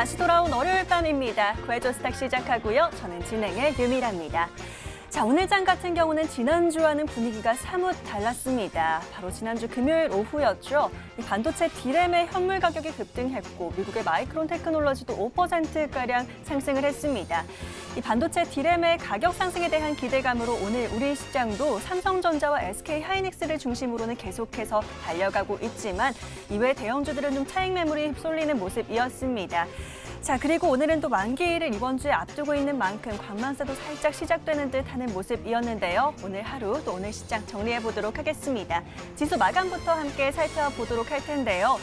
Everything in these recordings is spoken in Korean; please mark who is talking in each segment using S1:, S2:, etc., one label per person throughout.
S1: 다시 돌아온 월요일 밤입니다. 구해줘 스탁 시작하고요. 저는 진행의 유미라입니다. 자, 오늘 장 같은 경우는 지난주와는 분위기가 사뭇 달랐습니다. 바로 지난주 금요일 오후였죠. 이 반도체 D램의 현물 가격이 급등했고 미국의 마이크론 테크놀로지도 5%가량 상승을 했습니다. 이 반도체 D램의 가격 상승에 대한 기대감으로 오늘 우리 시장도 삼성전자와 SK하이닉스를 중심으로는 계속해서 달려가고 있지만 이외 대형주들은 좀 차익 매물이 쏠리는 모습이었습니다. 자, 그리고 오늘은 또 만기일을 이번 주에 앞두고 있는 만큼 관망세도 살짝 시작되는 듯하는 모습이었는데요. 오늘 하루 또 오늘 시장 정리해보도록 하겠습니다. 지수 마감부터 함께 살펴보도록 할 텐데요.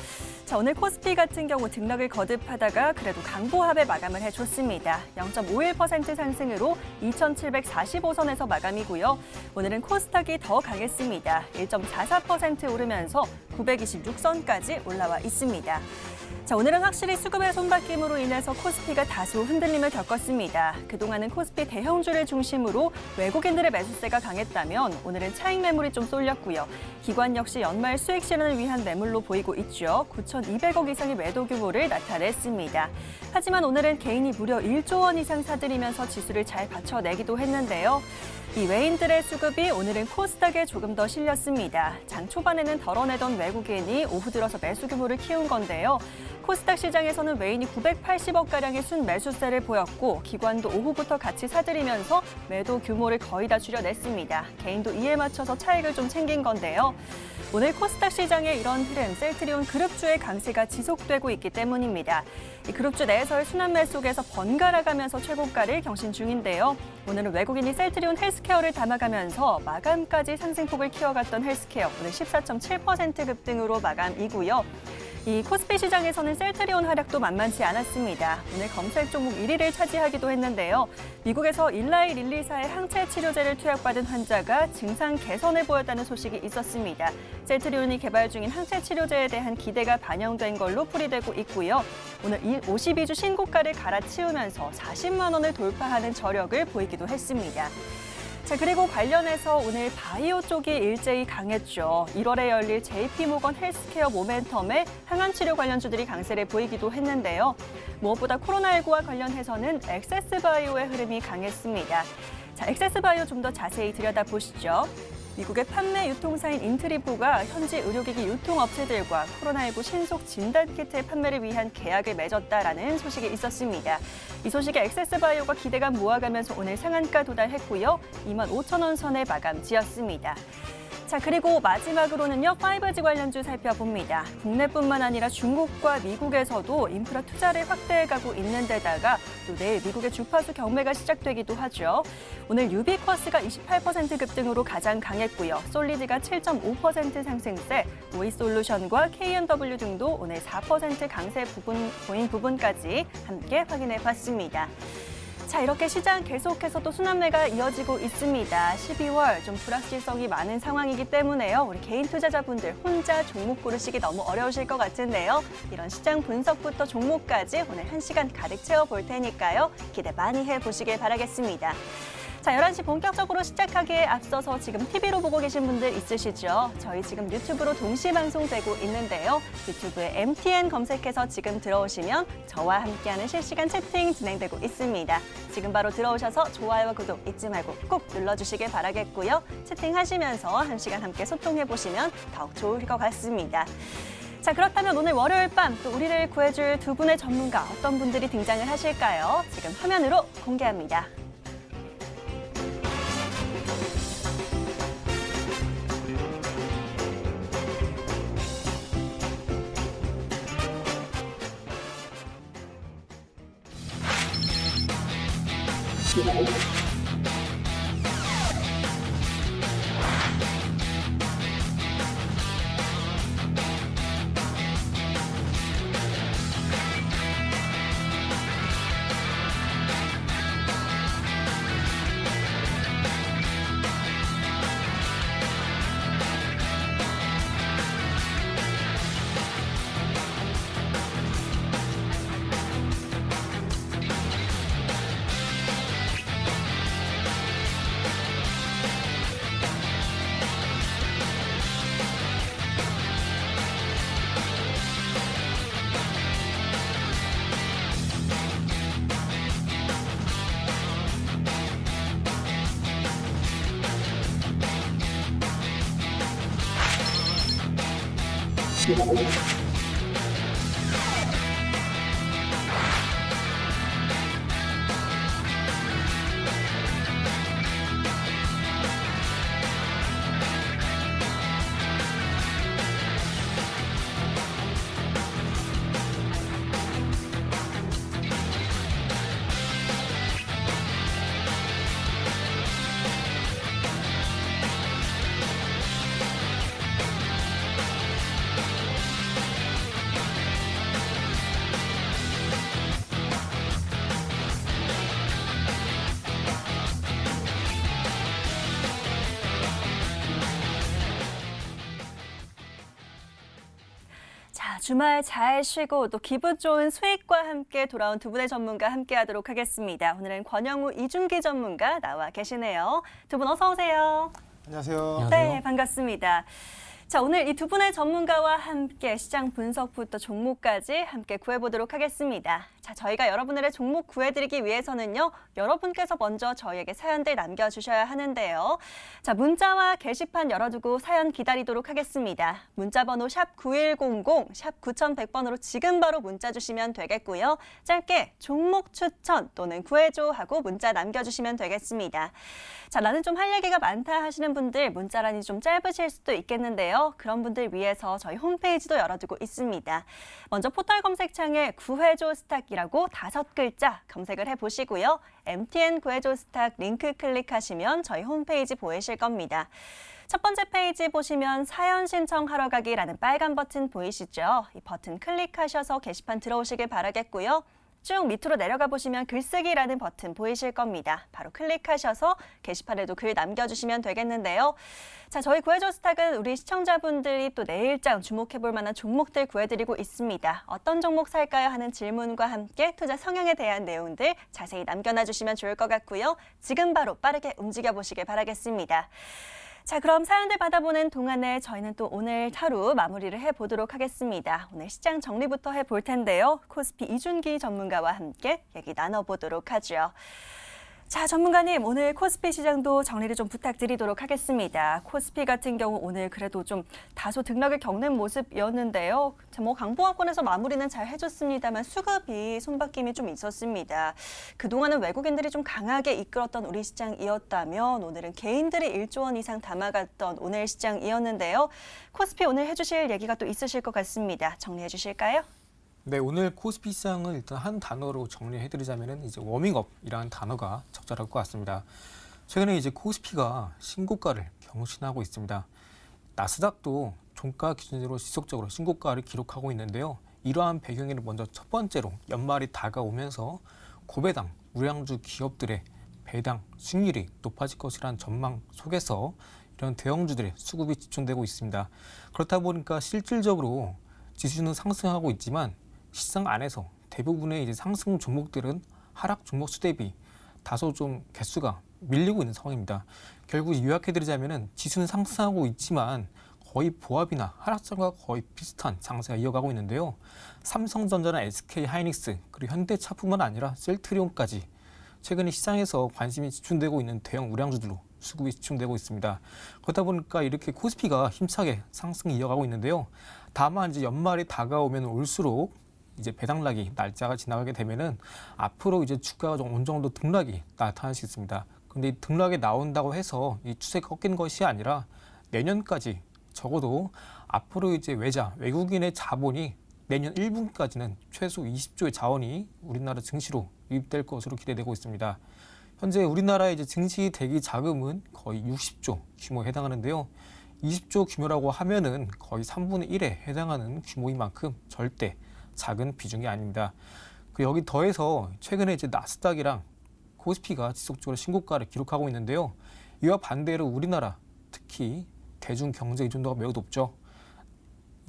S1: 자, 오늘 코스피 같은 경우 등락을 거듭하다가 그래도 강보합에 마감을 해줬습니다. 0.51% 상승으로 2,745선에서 마감이고요. 오늘은 코스닥이 더 강했습니다. 1.44% 오르면서 926선까지 올라와 있습니다. 자, 오늘은 확실히 수급의 손바뀜으로 인해서 코스피가 다소 흔들림을 겪었습니다. 그동안은 코스피 대형주를 중심으로 외국인들의 매수세가 강했다면 오늘은 차익 매물이 좀 쏠렸고요. 기관 역시 연말 수익 실현을 위한 매물로 보이고 있죠. 9,200억 이상의 매도 규모를 나타냈습니다. 하지만 오늘은 개인이 무려 1조 원 이상 사들이면서 지수를 잘 받쳐내기도 했는데요. 이 외인들의 수급이 오늘은 코스닥에 조금 더 실렸습니다. 장 초반에는 덜어내던 외국인이 오후 들어서 매수 규모를 키운 건데요. 코스닥 시장에서는 외인이 980억가량의 순매수세를 보였고 기관도 오후부터 같이 사들이면서 매도 규모를 거의 다 줄여냈습니다. 개인도 이에 맞춰서 차익을 좀 챙긴 건데요. 오늘 코스닥 시장의 이런 흐름, 셀트리온 그룹주의 강세가 지속되고 있기 때문입니다. 이 그룹주 내에서의 순환매 속에서 번갈아가면서 최고가를 경신 중인데요. 오늘은 외국인이 셀트리온 헬스케어를 담아가면서 마감까지 상승폭을 키워갔던 헬스케어, 오늘 14.7% 급등으로 마감이고요. 이 코스피 시장에서는 셀트리온 활약도 만만치 않았습니다. 오늘 검색 종목 1위를 차지하기도 했는데요. 미국에서 일라이 릴리사의 항체 치료제를 투약받은 환자가 증상 개선을 보였다는 소식이 있었습니다. 셀트리온이 개발 중인 항체 치료제에 대한 기대가 반영된 걸로 풀이되고 있고요. 오늘 52주 신고가를 갈아치우면서 40만 원을 돌파하는 저력을 보이기도 했습니다. 자, 그리고 관련해서 오늘 바이오 쪽이 일제히 강했죠. 1월에 열릴 JP모건 헬스케어 모멘텀에 항암치료 관련주들이 강세를 보이기도 했는데요. 무엇보다 코로나19와 관련해서는 엑세스바이오의 흐름이 강했습니다. 자, 엑세스바이오 좀 더 자세히 들여다보시죠. 미국의 판매 유통사인 인트리포가 현지 의료기기 유통업체들과 코로나19 신속 진단키트의 판매를 위한 계약을 맺었다라는 소식이 있었습니다. 이 소식에 엑세스바이오가 기대감 모아가면서 오늘 상한가 도달했고요. 25,000원 선에 마감 지었습니다. 자, 그리고 마지막으로는요, 5G 관련주 살펴봅니다. 국내뿐만 아니라 중국과 미국에서도 인프라 투자를 확대해가고 있는 데다가 또 내일 미국의 주파수 경매가 시작되기도 하죠. 오늘 유비쿼스가 28% 급등으로 가장 강했고요. 솔리드가 7.5% 상승세, 오이솔루션과 KMW 등도 오늘 4% 강세 보인 부분까지 함께 확인해봤습니다. 자, 이렇게 시장 계속해서 또 순환매가 이어지고 있습니다. 12월 좀 불확실성이 많은 상황이기 때문에요. 우리 개인 투자자분들 혼자 종목 고르시기 너무 어려우실 것 같은데요. 이런 시장 분석부터 종목까지 오늘 1시간 가득 채워볼 테니까요. 기대 많이 해보시길 바라겠습니다. 자, 11시 본격적으로 시작하기에 앞서서 지금 TV로 보고 계신 분들 있으시죠? 저희 지금 유튜브로 동시 방송되고 있는데요. 유튜브에 MTN 검색해서 지금 들어오시면 저와 함께하는 실시간 채팅 진행되고 있습니다. 지금 바로 들어오셔서 좋아요와 구독 잊지 말고 꼭 눌러주시길 바라겠고요. 채팅하시면서 1시간 함께 소통해보시면 더욱 좋을 것 같습니다. 자, 그렇다면 오늘 월요일 밤 또 우리를 구해줄 두 분의 전문가 어떤 분들이 등장을 하실까요? 지금 화면으로 공개합니다. 자, 주말 잘 쉬고 또 기분 좋은 수익과 함께 돌아온 두 분의 전문가 함께하도록 하겠습니다. 오늘은 권영우, 이준기 전문가 나와 계시네요. 두 분 어서 오세요.
S2: 안녕하세요.
S1: 네, 반갑습니다. 자, 오늘 이 두 분의 전문가와 함께 시장 분석부터 종목까지 함께 구해보도록 하겠습니다. 자, 저희가 여러분들의 종목 구해드리기 위해서는요, 여러분께서 먼저 저희에게 사연들 남겨주셔야 하는데요. 자, 문자와 게시판 열어두고 사연 기다리도록 하겠습니다. 문자번호 샵 9100, 샵 9100번으로 지금 바로 문자 주시면 되겠고요. 짧게 종목 추천 또는 구해줘 하고 문자 남겨주시면 되겠습니다. 자, 나는 좀 할 얘기가 많다 하시는 분들 문자란이 좀 짧으실 수도 있겠는데요. 그런 분들 위해서 저희 홈페이지도 열어두고 있습니다. 먼저 포털 검색창에 구해줘 스탁이라고 5글자 검색을 해보시고요. MTN 구해줘 스탁 링크 클릭하시면 저희 홈페이지 보이실 겁니다. 첫 번째 페이지 보시면 사연 신청하러 가기라는 빨간 버튼 보이시죠? 이 버튼 클릭하셔서 게시판 들어오시길 바라겠고요. 쭉 밑으로 내려가 보시면 글쓰기라는 버튼 보이실 겁니다. 바로 클릭하셔서 게시판에도 글 남겨주시면 되겠는데요. 자, 저희 구해줘 스탁은 우리 시청자분들이 또 내일장 주목해볼 만한 종목들 구해드리고 있습니다. 어떤 종목 살까요 하는 질문과 함께 투자 성향에 대한 내용들 자세히 남겨놔주시면 좋을 것 같고요. 지금 바로 빠르게 움직여보시길 바라겠습니다. 자, 그럼 사연들 받아보는 동안에 저희는 또 오늘 하루 마무리를 해보도록 하겠습니다. 오늘 시장 정리부터 해볼 텐데요. 코스피 이준기 전문가와 함께 얘기 나눠보도록 하죠. 자, 전문가님, 오늘 코스피 시장도 정리를 좀 부탁드리도록 하겠습니다. 코스피 같은 경우 오늘 그래도 좀 다소 등락을 겪는 모습이었는데요. 뭐 강보합권에서 마무리는 잘 해줬습니다만 수급이 손바뀜이 좀 있었습니다. 그동안은 외국인들이 좀 강하게 이끌었던 우리 시장이었다면 오늘은 개인들이 1조 원 이상 담아갔던 오늘 시장이었는데요. 코스피 오늘 해주실 얘기가 또 있으실 것 같습니다. 정리해 주실까요?
S2: 네, 오늘 코스피 시장을 일단 한 단어로 정리해드리자면은 이제 워밍업이라는 단어가 적절할 것 같습니다. 최근에 이제 코스피가 신고가를 경신하고 있습니다. 나스닥도 종가 기준으로 지속적으로 신고가를 기록하고 있는데요. 이러한 배경에는 먼저 첫 번째로 연말이 다가오면서 고배당, 우량주 기업들의 배당, 수익률이 높아질 것이라는 전망 속에서 이런 대형주들의 수급이 집중되고 있습니다. 그렇다 보니까 실질적으로 지수는 상승하고 있지만 시장 안에서 대부분의 이제 상승 종목들은 하락 종목 수 대비 다소 좀 개수가 밀리고 있는 상황입니다. 결국 요약해드리자면은 지수는 상승하고 있지만 거의 보합이나 하락장과 거의 비슷한 장세가 이어가고 있는데요. 삼성전자나 SK하이닉스 그리고 현대차뿐만 아니라 셀트리온까지 최근에 시장에서 관심이 집중되고 있는 대형 우량주들로 수급이 집중되고 있습니다. 그러다 보니까 이렇게 코스피가 힘차게 상승이 이어가고 있는데요. 다만 이제 연말이 다가오면 올수록 이제 배당락이 날짜가 지나가게 되면은 앞으로 이제 주가가 좀 어느 정도 등락이 나타날 수 있습니다. 근데 이 등락이 나온다고 해서 이 추세가 꺾이는 것이 아니라 내년까지 적어도 앞으로 이제 외국인의 자본이 내년 1분기까지는 최소 20조의 자원이 우리나라 증시로 유입될 것으로 기대되고 있습니다. 현재 우리나라의 이제 증시 대기 자금은 거의 60조 규모에 해당하는데요. 20조 규모라고 하면은 거의 3분의 1에 해당하는 규모인 만큼 절대 작은 비중이 아닙니다. 여기 더해서 최근에 이제 나스닥이랑 코스피가 지속적으로 신고가를 기록하고 있는데요. 이와 반대로 우리나라 특히 대중 경제 의존도가 매우 높죠.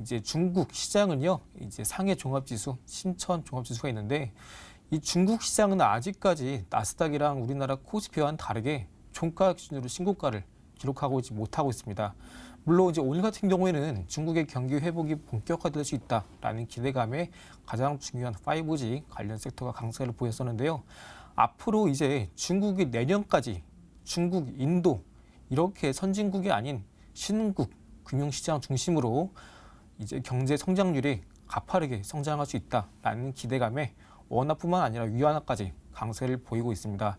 S2: 이제 중국 시장은요, 이제 상해 종합지수, 신천 종합지수가 있는데 이 중국 시장은 아직까지 나스닥이랑 우리나라 코스피와는 다르게 종가 기준으로 신고가를 기록하고 있지 못하고 있습니다. 물론 이제 오늘 같은 경우에는 중국의 경기 회복이 본격화될 수 있다라는 기대감에 가장 중요한 5G 관련 섹터가 강세를 보였었는데요. 앞으로 이제 중국이 내년까지 중국, 인도 이렇게 선진국이 아닌 신흥국 금융시장 중심으로 이제 경제 성장률이 가파르게 성장할 수 있다라는 기대감에 원화뿐만 아니라 위안화까지 강세를 보이고 있습니다.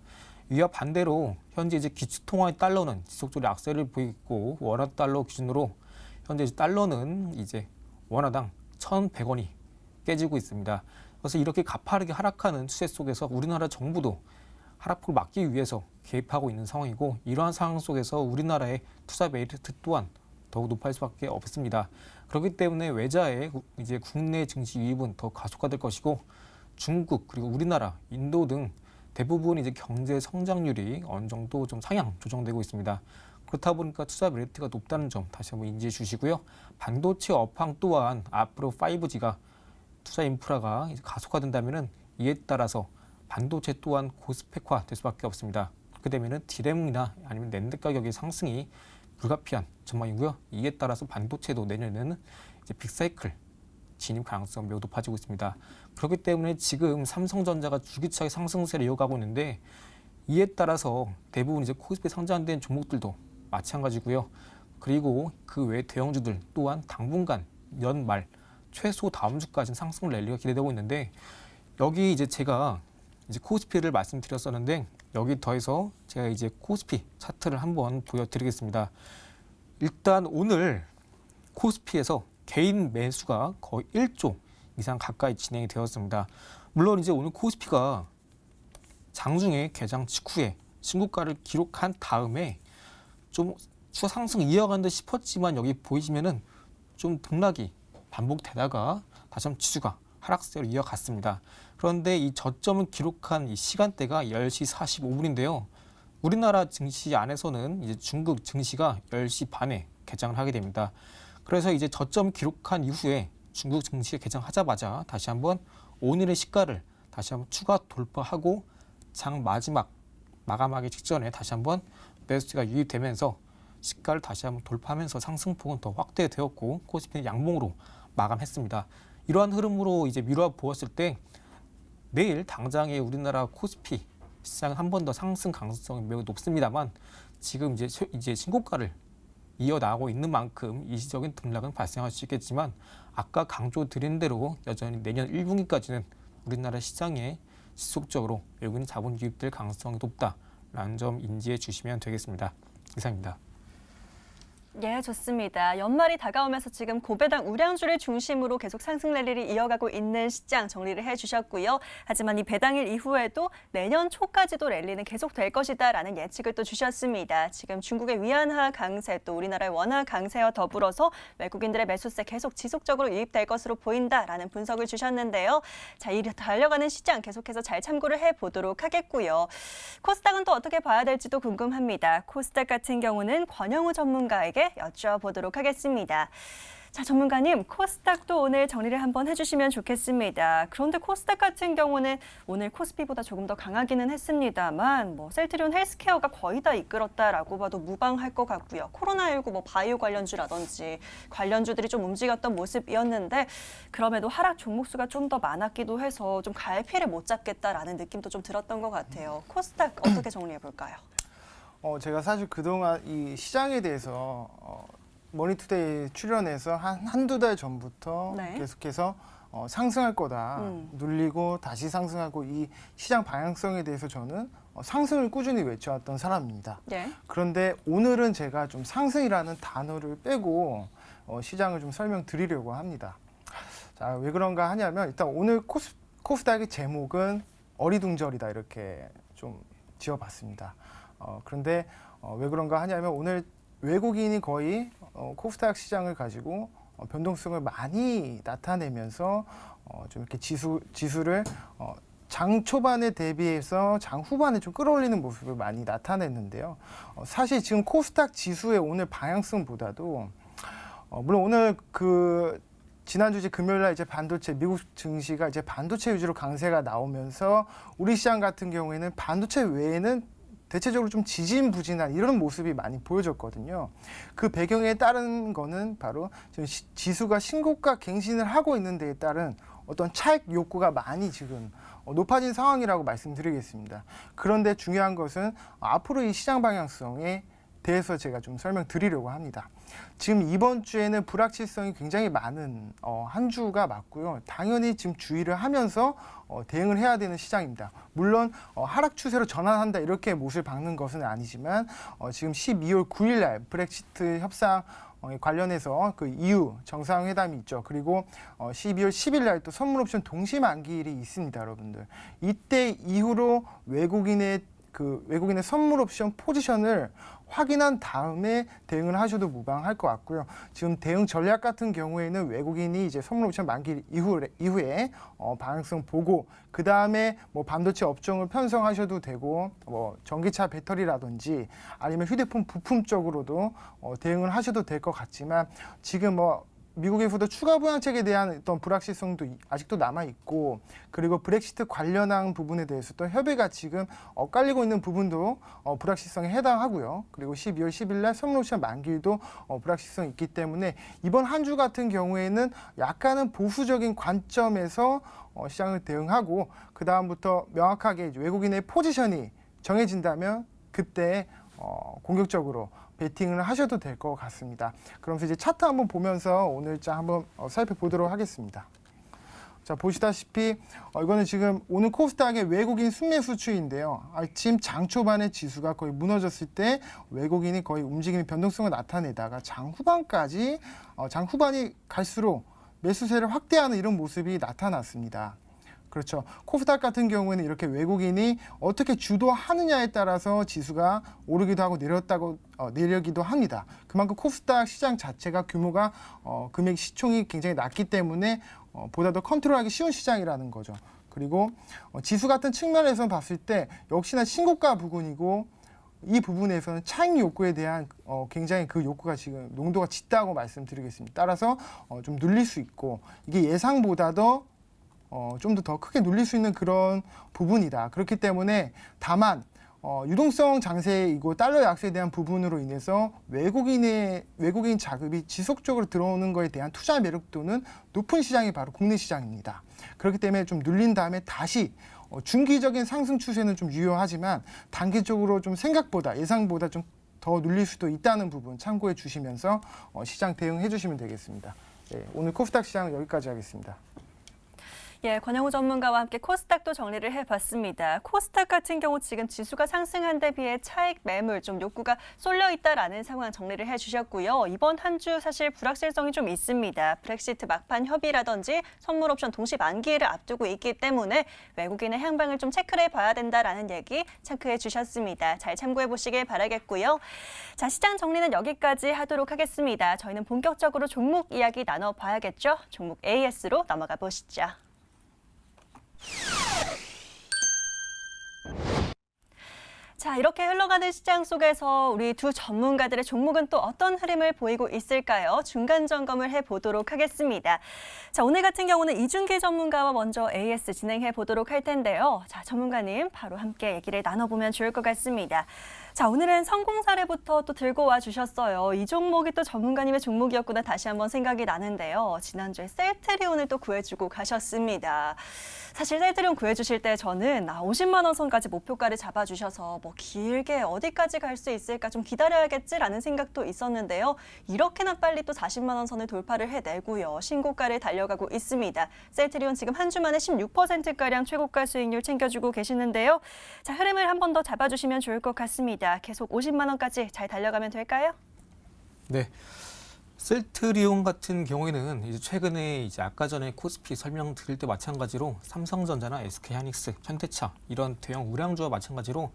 S2: 이와 반대로 현재 이제 기축통화의 달러는 지속적으로 악세를 보이고 원화 달러 기준으로 현재 달러는 이제 원화당 1,100원이 깨지고 있습니다. 그래서 이렇게 가파르게 하락하는 추세 속에서 우리나라 정부도 하락폭을 막기 위해서 개입하고 있는 상황이고 이러한 상황 속에서 우리나라의 투자 메리트 또한 더욱 높아질 수밖에 없습니다. 그렇기 때문에 외자의 이제 국내 증시 유입은 더 가속화될 것이고 중국 그리고 우리나라, 인도 등 대부분 이제 경제 성장률이 어느 정도 좀 상향 조정되고 있습니다. 그렇다 보니까 투자 메리트가 높다는 점 다시 한번 인지해 주시고요. 반도체 업황 또한 앞으로 5G가 투자 인프라가 이제 가속화된다면은 이에 따라서 반도체 또한 고스펙화 될 수밖에 없습니다. 그렇게 되면은 디램이나 아니면 낸드 가격의 상승이 불가피한 전망이고요. 이에 따라서 반도체도 내년에는 이제 빅사이클 진입 가능성이 매우 높아지고 있습니다. 그렇기 때문에 지금 삼성전자가 줄기차게 상승세를 이어가고 있는데 이에 따라서 대부분 이제 코스피 상장된 종목들도 마찬가지고요. 그리고 그 외 대형주들 또한 당분간 연말 최소 다음 주까지는 상승 랠리가 기대되고 있는데 여기 이제 제가 이제 코스피를 말씀드렸었는데 여기 더해서 제가 이제 코스피 차트를 한번 보여드리겠습니다. 일단 오늘 코스피에서 개인 매수가 거의 1조 이상 가까이 진행이 되었습니다. 물론 이제 오늘 코스피가 장중에 개장 직후에 신고가를 기록한 다음에 좀 추가 상승 이어간 듯 싶었지만 여기 보이시면은 좀 등락이 반복되다가 다시 한번 지수가 하락세로 이어갔습니다. 그런데 이 저점을 기록한 이 시간대가 10시 45분인데요. 우리나라 증시 안에서는 이제 중국 증시가 10시 반에 개장을 하게 됩니다. 그래서 이제 저점 기록한 이후에 중국 증시가 개장하자마자 다시 한번 오늘의 시가를 다시 한번 추가 돌파하고 장 마지막 마감하기 직전에 다시 한번 매수세가 유입되면서 시가를 다시 한번 돌파하면서 상승폭은 더 확대되었고 코스피는 양봉으로 마감했습니다. 이러한 흐름으로 이제 미루어 보았을 때 내일 당장의 우리나라 코스피 시장은 한 번 더 상승 가능성이 매우 높습니다만 지금 이제 신고가를 이어나가고 있는 만큼 일시적인 등락은 발생할 수 있겠지만 아까 강조드린 대로 여전히 내년 1분기까지는 우리나라 시장에 지속적으로 외국인 자본 유입될 가능성이 높다라는 점 인지해 주시면 되겠습니다. 이상입니다.
S1: 예, 좋습니다. 연말이 다가오면서 지금 고배당 우량주를 중심으로 계속 상승 랠리를 이어가고 있는 시장 정리를 해주셨고요. 하지만 이 배당일 이후에도 내년 초까지도 랠리는 계속될 것이다라는 예측을 또 주셨습니다. 지금 중국의 위안화 강세 또 우리나라의 원화 강세와 더불어서 외국인들의 매수세 계속 지속적으로 유입될 것으로 보인다라는 분석을 주셨는데요. 자, 이 달려가는 시장 계속해서 잘 참고를 해보도록 하겠고요. 코스닥은 또 어떻게 봐야 될지도 궁금합니다. 코스닥 같은 경우는 권영우 전문가에게 여쭤보도록 하겠습니다. 자, 전문가님, 코스닥도 오늘 정리를 한번 해주시면 좋겠습니다. 그런데 코스닥 같은 경우는 오늘 코스피보다 조금 더 강하기는 했습니다만 셀트리온 헬스케어가 거의 다 이끌었다라고 봐도 무방할 것 같고요. 코로나19 바이오 관련주라든지 관련주들이 좀 움직였던 모습이었는데 그럼에도 하락 종목수가 좀 더 많았기도 해서 좀 갈피를 못 잡겠다라는 느낌도 좀 들었던 것 같아요. 코스닥 어떻게 정리해 볼까요?
S3: 제가 사실 그동안 이 시장에 대해서 머니투데이 출연해서 한두 달 전부터
S1: 네.
S3: 계속해서 상승할 거다 눌리고 다시 상승하고 이 시장 방향성에 대해서 저는 상승을 꾸준히 외쳐왔던 사람입니다.
S1: 네.
S3: 그런데 오늘은 제가 좀 상승이라는 단어를 빼고 시장을 좀 설명드리려고 합니다. 자, 왜 그런가 하냐면 일단 오늘 코스닥의 제목은 어리둥절이다 이렇게 좀 지어봤습니다. 그런데 왜 그런가 하냐면 오늘 외국인이 거의 코스닥 시장을 가지고 변동성을 많이 나타내면서 좀 이렇게 지수를 장 초반에 대비해서 장 후반에 좀 끌어올리는 모습을 많이 나타냈는데요. 사실 지금 코스닥 지수의 오늘 방향성보다도 물론 오늘 지난주 이제 금요일 날 이제 반도체 미국 증시가 이제 반도체 위주로 강세가 나오면서 우리 시장 같은 경우에는 반도체 외에는 대체적으로 좀 지진부진한 이런 모습이 많이 보여졌거든요. 그 배경에 따른 거는 바로 지금 지수가 신고가 갱신을 하고 있는 데에 따른 어떤 차익 욕구가 많이 지금 높아진 상황이라고 말씀드리겠습니다. 그런데 중요한 것은 앞으로 이 시장 방향성에 대해서 제가 좀 설명드리려고 합니다. 지금 이번 주에는 불확실성이 굉장히 많은 한 주가 맞고요. 당연히 지금 주의를 하면서 대응을 해야 되는 시장입니다. 물론 하락 추세로 전환한다 이렇게 못을 박는 것은 아니지만 지금 12월 9일 날 브렉시트 협상 관련해서 그 EU 정상회담이 있죠. 그리고 12월 10일 날 또 선물 옵션 동시 만기일이 있습니다, 여러분들. 이때 이후로 외국인의 선물 옵션 포지션을 확인한 다음에 대응을 하셔도 무방할 것 같고요. 지금 대응 전략 같은 경우에는 외국인이 이제 선물 옵션 만기 이후에 방향성 보고 그 다음에 뭐 반도체 업종을 편성하셔도 되고 뭐 전기차 배터리라든지 아니면 휴대폰 부품 쪽으로도 대응을 하셔도 될 것 같지만 지금 미국에서도 추가 부양책에 대한 어떤 불확실성도 아직도 남아 있고 그리고 브렉시트 관련한 부분에 대해서 또 협의가 지금 엇갈리고 있는 부분도 불확실성에 해당하고요. 그리고 12월 10일 날 선물 옵션 만기일도 불확실성이 있기 때문에 이번 한 주 같은 경우에는 약간은 보수적인 관점에서 시장을 대응하고 그 다음부터 명확하게 이제 외국인의 포지션이 정해진다면 그때 공격적으로 베팅을 하셔도 될 것 같습니다. 그러면서 이제 차트 한번 보면서 오늘자 한번 살펴보도록 하겠습니다. 자, 보시다시피 이거는 지금 오늘 코스닥의 외국인 순매수 추이인데요. 아침 장 초반에 지수가 거의 무너졌을 때 외국인이 거의 움직임의 변동성을 나타내다가 장 후반까지 장 후반이 갈수록 매수세를 확대하는 이런 모습이 나타났습니다. 그렇죠. 코스닥 같은 경우에는 이렇게 외국인이 어떻게 주도하느냐에 따라서 지수가 오르기도 하고 내려기도 합니다. 그만큼 코스닥 시장 자체가 규모가 금액 시총이 굉장히 낮기 때문에 보다 더 컨트롤하기 쉬운 시장이라는 거죠. 그리고 지수 같은 측면에서 봤을 때 역시나 신고가 부근이고 이 부분에서는 차익 욕구에 대한 굉장히 그 욕구가 지금 농도가 짙다고 말씀드리겠습니다. 따라서 좀 눌릴 수 있고 이게 예상보다도 좀 더 크게 눌릴 수 있는 그런 부분이다. 그렇기 때문에 다만 유동성 장세이고 달러 약세에 대한 부분으로 인해서 외국인 자금이 지속적으로 들어오는 것에 대한 투자 매력도는 높은 시장이 바로 국내 시장입니다. 그렇기 때문에 좀 눌린 다음에 다시 중기적인 상승 추세는 좀 유효하지만 단기적으로 좀 생각보다 예상보다 좀 더 눌릴 수도 있다는 부분 참고해 주시면서 시장 대응해 주시면 되겠습니다. 네, 오늘 코스닥 시장은 여기까지 하겠습니다.
S1: 예, 권영우 전문가와 함께 코스닥도 정리를 해봤습니다. 코스닥 같은 경우 지금 지수가 상승한 데 비해 차익 매물 좀 욕구가 쏠려 있다라는 상황 정리를 해주셨고요. 이번 한 주 사실 불확실성이 좀 있습니다. 브렉시트 막판 협의라든지 선물 옵션 동시 만기를 앞두고 있기 때문에 외국인의 향방을 좀 체크를 해봐야 된다라는 얘기 체크해 주셨습니다. 잘 참고해 보시길 바라겠고요. 자, 시장 정리는 여기까지 하도록 하겠습니다. 저희는 본격적으로 종목 이야기 나눠봐야겠죠. 종목 AS로 넘어가 보시죠. 자, 이렇게 흘러가는 시장 속에서 우리 두 전문가들의 종목은 또 어떤 흐름을 보이고 있을까요? 중간 점검을 해보도록 하겠습니다. 자, 오늘 같은 경우는 이준기 전문가와 먼저 AS 진행해 보도록 할 텐데요. 자, 전문가님 바로 함께 얘기를 나눠보면 좋을 것 같습니다. 자, 오늘은 성공 사례부터 또 들고 와 주셨어요. 이 종목이 또 전문가님의 종목이었구나 다시 한번 생각이 나는데요. 지난주에 셀트리온을 또 구해주고 가셨습니다. 사실 셀트리온 구해주실 때 저는 50만 원 선까지 목표가를 잡아주셔서 뭐 길게 어디까지 갈 수 있을까 좀 기다려야겠지라는 생각도 있었는데요. 이렇게나 빨리 또 40만 원 선을 돌파를 해내고요. 신고가를 달려가고 있습니다. 셀트리온 지금 한 주 만에 16%가량 최고가 수익률 챙겨주고 계시는데요. 자, 흐름을 한 번 더 잡아주시면 좋을 것 같습니다. 계속 50만 원까지 잘 달려가면 될까요?
S2: 네. 셀트리온 같은 경우에는 이제 최근에 이제 아까 전에 코스피 설명드릴 때 마찬가지로 삼성전자나 SK하이닉스, 현대차 이런 대형 우량주와 마찬가지로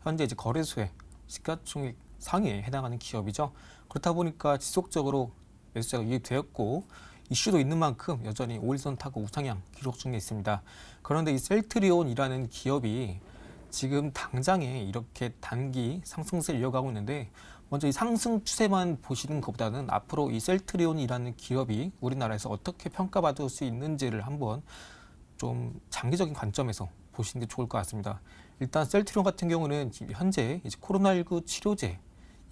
S2: 현재 이제 거래소의 시가총액 상위에 해당하는 기업이죠. 그렇다 보니까 지속적으로 매수세가 유입되었고 이슈도 있는 만큼 여전히 5일선 타고 우상향 기록 중에 있습니다. 그런데 이 셀트리온이라는 기업이 지금 당장에 이렇게 단기 상승세를 이어가고 있는데 먼저 이 상승 추세만 보시는 것보다는 앞으로 이 셀트리온이라는 기업이 우리나라에서 어떻게 평가받을 수 있는지를 한번 좀 장기적인 관점에서 보시는 게 좋을 것 같습니다. 일단 셀트리온 같은 경우는 지금 현재 이제 코로나19 치료제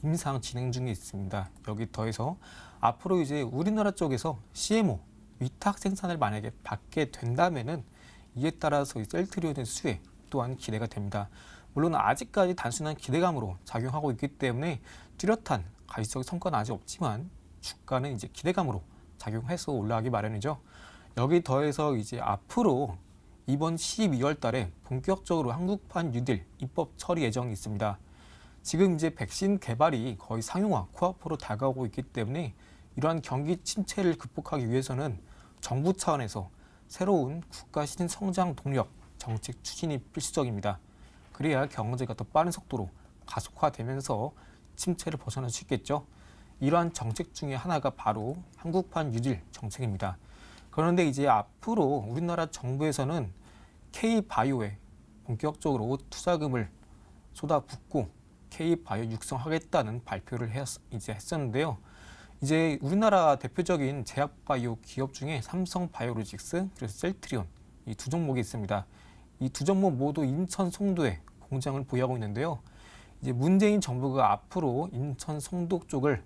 S2: 임상 진행 중에 있습니다. 여기 더해서 앞으로 이제 우리나라 쪽에서 CMO 위탁 생산을 만약에 받게 된다면은 이에 따라서 이 셀트리온의 수혜 또한 기대가 됩니다. 물론 아직까지 단순한 기대감으로 작용하고 있기 때문에 뚜렷한 가시적 성과는 아직 없지만 주가는 이제 기대감으로 작용해서 올라가기 마련이죠. 여기 더해서 이제 앞으로 이번 12월 달에 본격적으로 한국판 뉴딜 입법 처리 예정이 있습니다. 지금 이제 백신 개발이 거의 상용화, 코앞으로 다가오고 있기 때문에 이러한 경기 침체를 극복하기 위해서는 정부 차원에서 새로운 국가 신성장 동력 정책 추진이 필수적입니다. 그래야 경제가 더 빠른 속도로 가속화되면서 침체를 벗어날 수 있겠죠. 이러한 정책 중에 하나가 바로 한국판 뉴딜 정책입니다. 그런데 이제 앞으로 우리나라 정부에서는 K-바이오에 본격적으로 투자금을 쏟아붓고 K-바이오 육성하겠다는 발표를 했었는데요. 이제 우리나라 대표적인 제약바이오 기업 중에 삼성바이오로직스 그리고 셀트리온 이 두 종목이 있습니다. 이 두 종목 모두 인천 송도에 공장을 보유하고 있는데요. 이제 문재인 정부가 앞으로 인천 송도 쪽을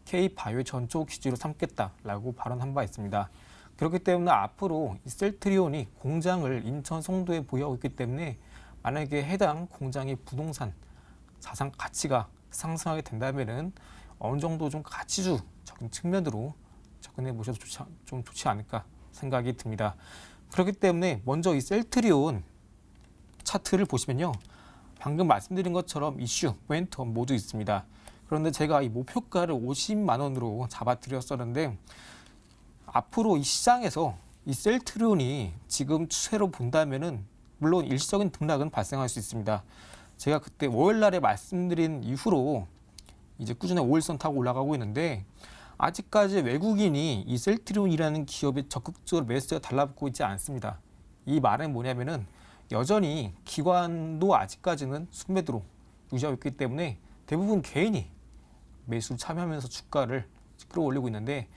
S2: K-바이오 전초 기지로 삼겠다라고 발언한 바 있습니다. 그렇기 때문에 앞으로 이 셀트리온이 공장을 인천 송도에 보유하고 있기 때문에 만약에 해당 공장의 부동산 자산 가치가 상승하게 된다면은 어느 정도 좀 가치주적인 측면으로 접근해 보셔도 좀 좋지 않을까 생각이 듭니다. 그렇기 때문에 먼저 이 셀트리온 차트를 보시면요. 방금 말씀드린 것처럼 이슈, 모멘텀 모두 있습니다. 그런데 제가 이 목표가를 50만 원으로 잡아드렸었는데 앞으로 이 시장에서 이 셀트리온이 지금 추세로 본다면은 물론 일시적인 등락은 발생할 수 있습니다. 제가 그때 5월 날에 말씀드린 이후로 이제 꾸준히 5일선 타고 올라가고 있는데 아직까지 외국인이 이 셀트리온이라는 기업에 적극적으로 매수가 달라붙고 있지 않습니다. 이 말은 뭐냐면은 여전히 기관도 아직까지는 순매도로 유지하고 있기 때문에 대부분 개인이 매수 참여하면서 주가를 끌어올리고 있는데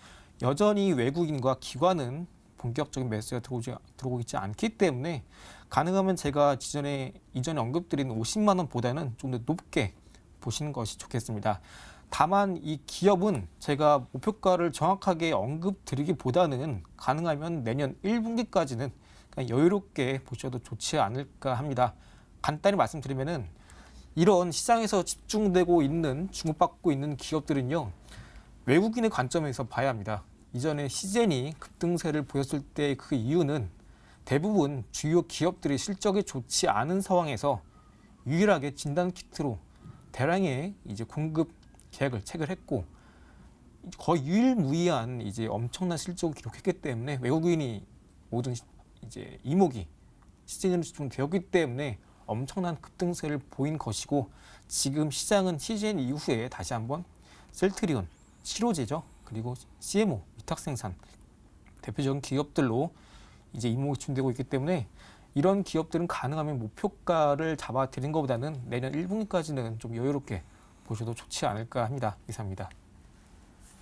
S2: 여전히 외국인과 기관은 본격적인 매수가 들어오고 있지 않기 때문에 가능하면 제가 이전에 언급드린 50만 원보다는 좀 더 높게 보시는 것이 좋겠습니다. 다만 이 기업은 제가 목표가를 정확하게 언급드리기보다는 가능하면 내년 1분기까지는 그냥 여유롭게 보셔도 좋지 않을까 합니다. 간단히 말씀드리면은 이런 시장에서 집중되고 있는 주목받고 있는 기업들은요. 외국인의 관점에서 봐야 합니다. 이전에 시젠이 급등세를 보였을 때 그 이유는 대부분 주요 기업들이 실적이 좋지 않은 상황에서 유일하게 진단키트로 대량의 이제 공급 계획을 체결했고 거의 유일무이한 이제 엄청난 실적을 기록했기 때문에 외국인이 모든 이제 이목이 시즌으로 집중되었기 때문에 엄청난 급등세를 보인 것이고 지금 시장은 시즌 이후에 다시 한번 셀트리온, 치료제죠. 그리고 CMO, 위탁생산 대표적인 기업들로 이제 이목이 집중되고 있기 때문에 이런 기업들은 가능하면 목표가를 잡아드린 것보다는 내년 1분기까지는 좀 여유롭게 보셔도 좋지 않을까 합니다. 이상입니다.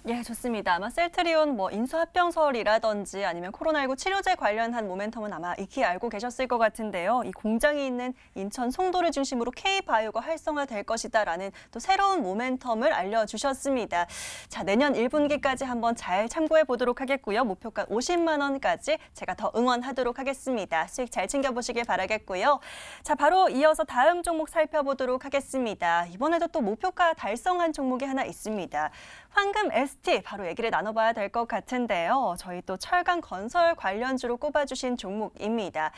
S1: 예, 좋습니다. 아마 셀트리온 인수합병설이라든지 아니면 코로나19 치료제 관련한 모멘텀은 아마 익히 알고 계셨을 것 같은데요. 이 공장이 있는 인천 송도를 중심으로 K-바이오가 활성화될 것이다라는 또 새로운 모멘텀을 알려주셨습니다. 자, 내년 1분기까지 한번 잘 참고해 보도록 하겠고요. 목표가 50만 원까지 제가 더 응원하도록 하겠습니다. 수익 잘 챙겨보시길 바라겠고요. 자, 바로 이어서 다음 종목 살펴보도록 하겠습니다. 이번에도 또 목표가 달성한 종목이 하나 있습니다. 황금 ST 바로 얘기를 나눠봐야 될 것 같은데요. 저희 또 철강 건설 관련주로 꼽아주신 종목입니다.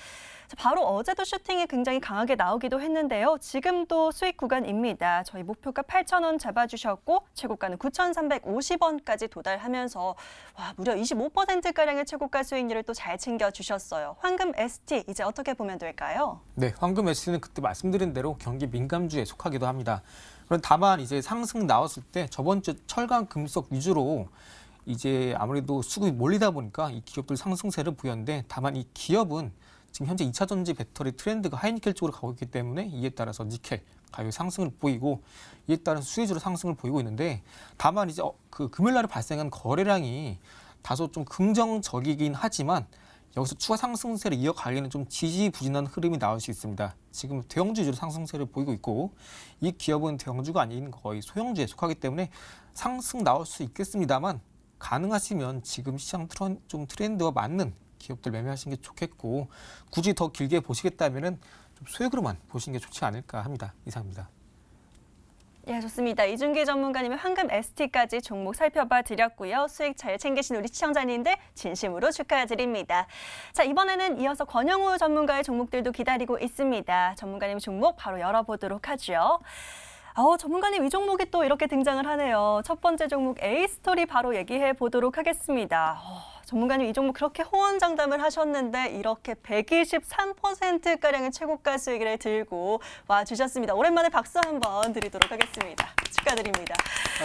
S1: 바로 어제도 슈팅이 굉장히 강하게 나오기도 했는데요. 지금도 수익 구간입니다. 저희 목표가 8,000원 잡아주셨고 최고가는 9,350원까지 도달하면서 무려 25%가량의 최고가 수익률을 또 잘 챙겨주셨어요. 황금 ST 이제 어떻게 보면 될까요?
S2: 네, 황금 ST는 그때 말씀드린 대로 경기 민감주에 속하기도 합니다. 그런 다만 이제 상승 나왔을 때 저번 주 철강 금속 위주로 이제 아무래도 수급이 몰리다 보니까 이 기업들 상승세를 보였는데 다만 이 기업은 지금 현재 2차 전지 배터리 트렌드가 하이니켈 쪽으로 가고 있기 때문에 이에 따라서 니켈 가격 상승을 보이고 이에 따른 수혜주로 상승을 보이고 있는데 다만 이제 그 금요일날에 발생한 거래량이 다소 좀 긍정적이긴 하지만 여기서 추가 상승세를 이어가기에는 좀 지지부진한 흐름이 나올 수 있습니다. 지금 대형주 위주로 상승세를 보이고 있고 이 기업은 대형주가 아닌 거의 소형주에 속하기 때문에 상승 나올 수 있겠습니다만 가능하시면 지금 시장 좀 트렌드와 맞는 기업들 매매하시는 게 좋겠고 굳이 더 길게 보시겠다면은 좀 좀 소액으로만 보시는 게 좋지 않을까 합니다. 이상입니다.
S1: 예, 좋습니다. 이준기 전문가님의 황금 ST까지 종목 살펴봐 드렸고요. 수익 잘 챙기신 우리 시청자님들 진심으로 축하드립니다. 자, 이번에는 이어서 권영우 전문가의 종목들도 기다리고 있습니다. 전문가님 종목 바로 열어보도록 하죠. 전문가님 이 종목이 또 이렇게 등장을 하네요. 첫 번째 종목 A스토리 바로 얘기해 보도록 하겠습니다. 전문가님 이 종목 그렇게 호언장담을 하셨는데 이렇게 123%가량의 최고가 수익을 들고 와 주셨습니다. 오랜만에 박수 한번 드리도록 하겠습니다. 축하드립니다.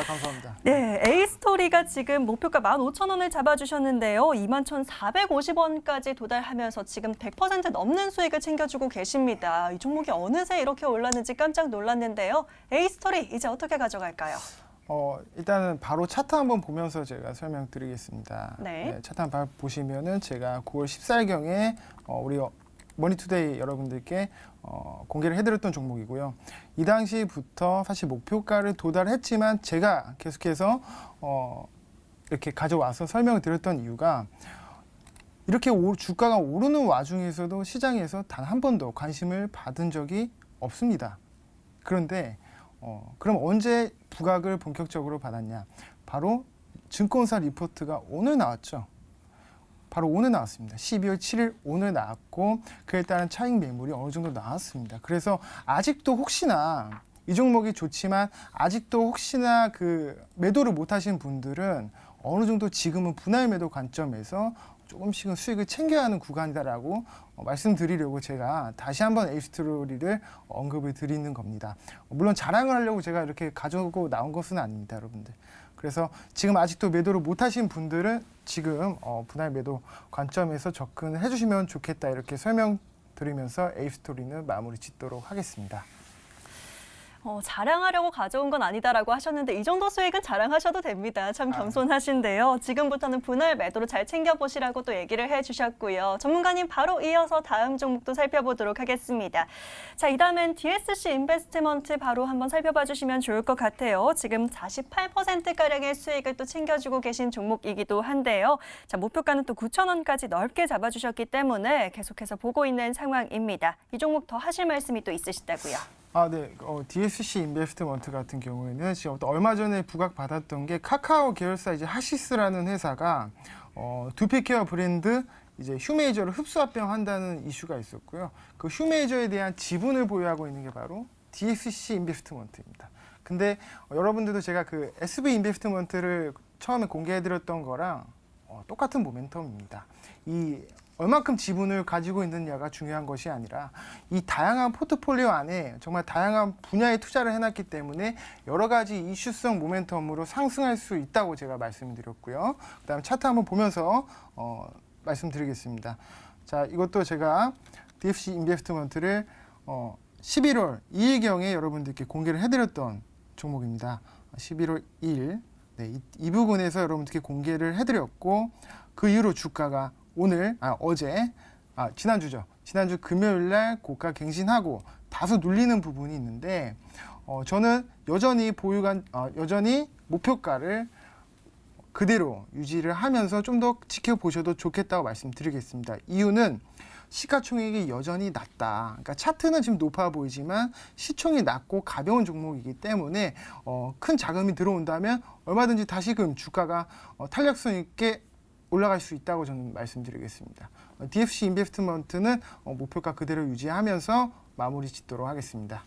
S3: 감사합니다.
S1: 네, A스토리가 지금 목표가 15,000원을 잡아주셨는데요. 21,450원까지 도달하면서 지금 100% 넘는 수익을 챙겨주고 계십니다. 이 종목이 어느새 이렇게 올랐는지 깜짝 놀랐는데요. A스토리 이제 어떻게 가져갈까요?
S3: 일단은 바로 차트 한번 보면서 제가 설명드리겠습니다.
S1: 네.
S3: 차트 한번 보시면은 제가 9월 14일경에 우리 머니투데이 여러분들께 공개를 해드렸던 종목이고요. 이 당시부터 사실 목표가를 도달했지만 제가 계속해서 이렇게 가져와서 설명을 드렸던 이유가 이렇게 주가가 오르는 와중에서도 시장에서 단 한 번도 관심을 받은 적이 없습니다. 그런데 그럼 언제 부각을 본격적으로 받았냐? 바로 증권사 리포트가 오늘 나왔죠. 바로 오늘 나왔습니다. 12월 7일 오늘 나왔고 그에 따른 차익 매물이 어느 정도 나왔습니다. 그래서 아직도 혹시나 이 종목이 좋지만 아직도 혹시나 그 매도를 못 하신 분들은 어느 정도 지금은 분할 매도 관점에서 조금씩은 수익을 챙겨야 하는 구간이다라고 말씀드리려고 제가 다시 한번 A스토리를 언급을 드리는 겁니다. 물론 자랑을 하려고 제가 이렇게 가져오고 나온 것은 아닙니다, 여러분들. 그래서 지금 아직도 매도를 못 하신 분들은 지금 분할 매도 관점에서 접근을 해주시면 좋겠다 이렇게 설명드리면서 A스토리는 마무리 짓도록 하겠습니다.
S1: 자랑하려고 가져온 건 아니다라고 하셨는데 이 정도 수익은 자랑하셔도 됩니다. 참 겸손하신데요. 지금부터는 분할 매도로 잘 챙겨보시라고 또 얘기를 해주셨고요. 전문가님 바로 이어서 다음 종목도 살펴보도록 하겠습니다. 자, 이 다음엔 DSC 인베스트먼트 바로 한번 살펴봐 주시면 좋을 것 같아요. 지금 48%가량의 수익을 또 챙겨주고 계신 종목이기도 한데요. 자, 목표가는 또 9,000원까지 넓게 잡아주셨기 때문에 계속해서 보고 있는 상황입니다. 이 종목 더 하실 말씀이 또 있으시다고요.
S3: 네. DSC 인베스트먼트 같은 경우에는 지금 얼마 전에 부각받았던 게 카카오 계열사 이제 하시스라는 회사가 두피케어 브랜드 이제 휴메이저를 흡수합병한다는 이슈가 있었고요. 그 휴메이저에 대한 지분을 보유하고 있는 게 바로 DSC 인베스트먼트입니다. 근데 여러분들도 제가 그 SV 인베스트먼트를 처음에 공개해드렸던 거랑 똑같은 모멘텀입니다. 이 얼만큼 지분을 가지고 있느냐가 중요한 것이 아니라 이 다양한 포트폴리오 안에 정말 다양한 분야에 투자를 해놨기 때문에 여러 가지 이슈성 모멘텀으로 상승할 수 있다고 제가 말씀드렸고요. 그다음에 차트 한번 보면서 말씀드리겠습니다. 자, 이것도 제가 DSC 인베스트먼트를 11월 2일경에 여러분들께 공개를 해드렸던 종목입니다. 11월 2일 이 부분에서 여러분들께 공개를 해드렸고 그 이후로 주가가 지난주죠. 지난주 금요일 날 고가 갱신하고 다소 눌리는 부분이 있는데 저는 여전히 여전히 목표가를 그대로 유지를 하면서 좀 더 지켜보셔도 좋겠다고 말씀드리겠습니다. 이유는 시가총액이 여전히 낮다. 그러니까 차트는 지금 높아 보이지만 시총이 낮고 가벼운 종목이기 때문에 큰 자금이 들어온다면 얼마든지 다시금 주가가 탄력성 있게 올라갈 수 있다고 저는 말씀드리겠습니다. DSC 인베스트먼트는 목표가 그대로 유지하면서 마무리 짓도록 하겠습니다.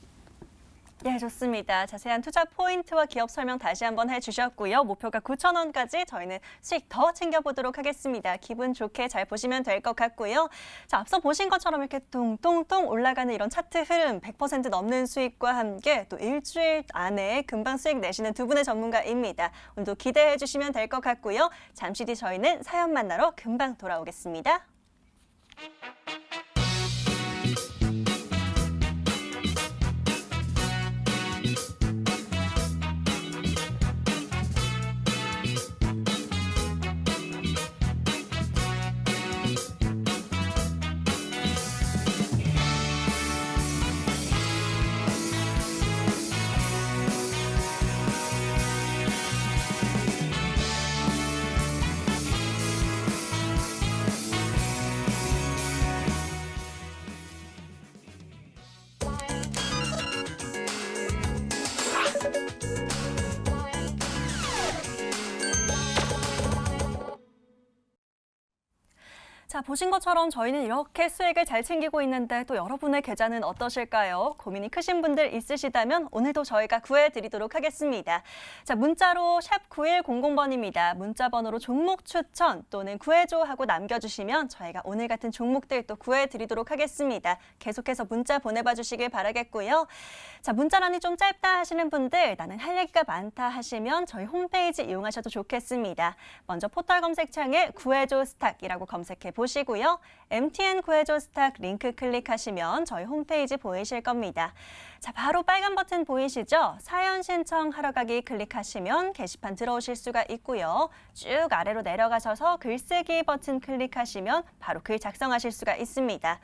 S1: 예, 좋습니다. 자세한 투자 포인트와 기업 설명 다시 한번 해주셨고요. 목표가 9,000원까지 저희는 수익 더 챙겨보도록 하겠습니다. 기분 좋게 잘 보시면 될 것 같고요. 자, 앞서 보신 것처럼 이렇게 뚱뚱뚱 올라가는 이런 차트 흐름 100% 넘는 수익과 함께 또 일주일 안에 금방 수익 내시는 두 분의 전문가입니다. 오늘도 기대해 주시면 될 것 같고요. 잠시 뒤 저희는 사연 만나러 금방 돌아오겠습니다. 자, 보신 것처럼 저희는 이렇게 수익을 잘 챙기고 있는데 또 여러분의 계좌는 어떠실까요? 고민이 크신 분들 있으시다면 오늘도 저희가 구해드리도록 하겠습니다. 자, 문자로 샵 9100번입니다. 문자 번호로 종목 추천 또는 구해줘 하고 남겨주시면 저희가 오늘 같은 종목들 또 구해드리도록 하겠습니다. 계속해서 문자 보내봐 주시길 바라겠고요. 자, 문자란이 좀 짧다 하시는 분들, 나는 할 얘기가 많다 하시면 저희 홈페이지 이용하셔도 좋겠습니다. 먼저 포털 검색창에 구해줘 스탁이라고 검색해 보시고요. MTN 구해줘 스탁 링크 클릭하시면 저희 홈페이지 보이실 겁니다. 자, 바로 빨간 버튼 보이시죠? 사연 신청하러 가기 클릭하시면 게시판 들어오실 수가 있고요. 쭉 아래로 내려가셔서 글쓰기 버튼 클릭하시면 바로 글 작성하실 수가 있습니다.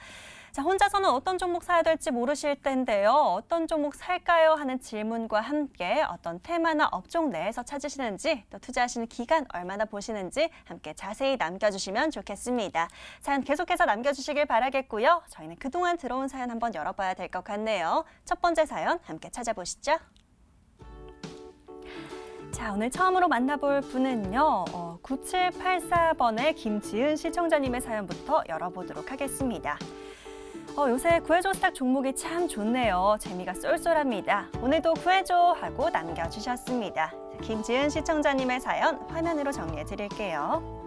S1: 자, 혼자서는 어떤 종목 사야 될지 모르실 텐데요. 어떤 종목 살까요? 하는 질문과 함께 어떤 테마나 업종 내에서 찾으시는지 또 투자하시는 기간 얼마나 보시는지 함께 자세히 남겨주시면 좋겠습니다. 사연 계속해서 남겨주시길 바라겠고요. 저희는 그동안 들어온 사연 한번 열어봐야 될 것 같네요. 첫 번째 사연 함께 찾아보시죠. 자, 오늘 처음으로 만나볼 분은요. 9784번의 김지은 시청자님의 사연부터 열어보도록 하겠습니다. 요새 구해줘 스탁 종목이 참 좋네요. 재미가 쏠쏠합니다. 오늘도 구해줘 하고 남겨주셨습니다. 김지은 시청자님의 사연 화면으로 정리해 드릴게요.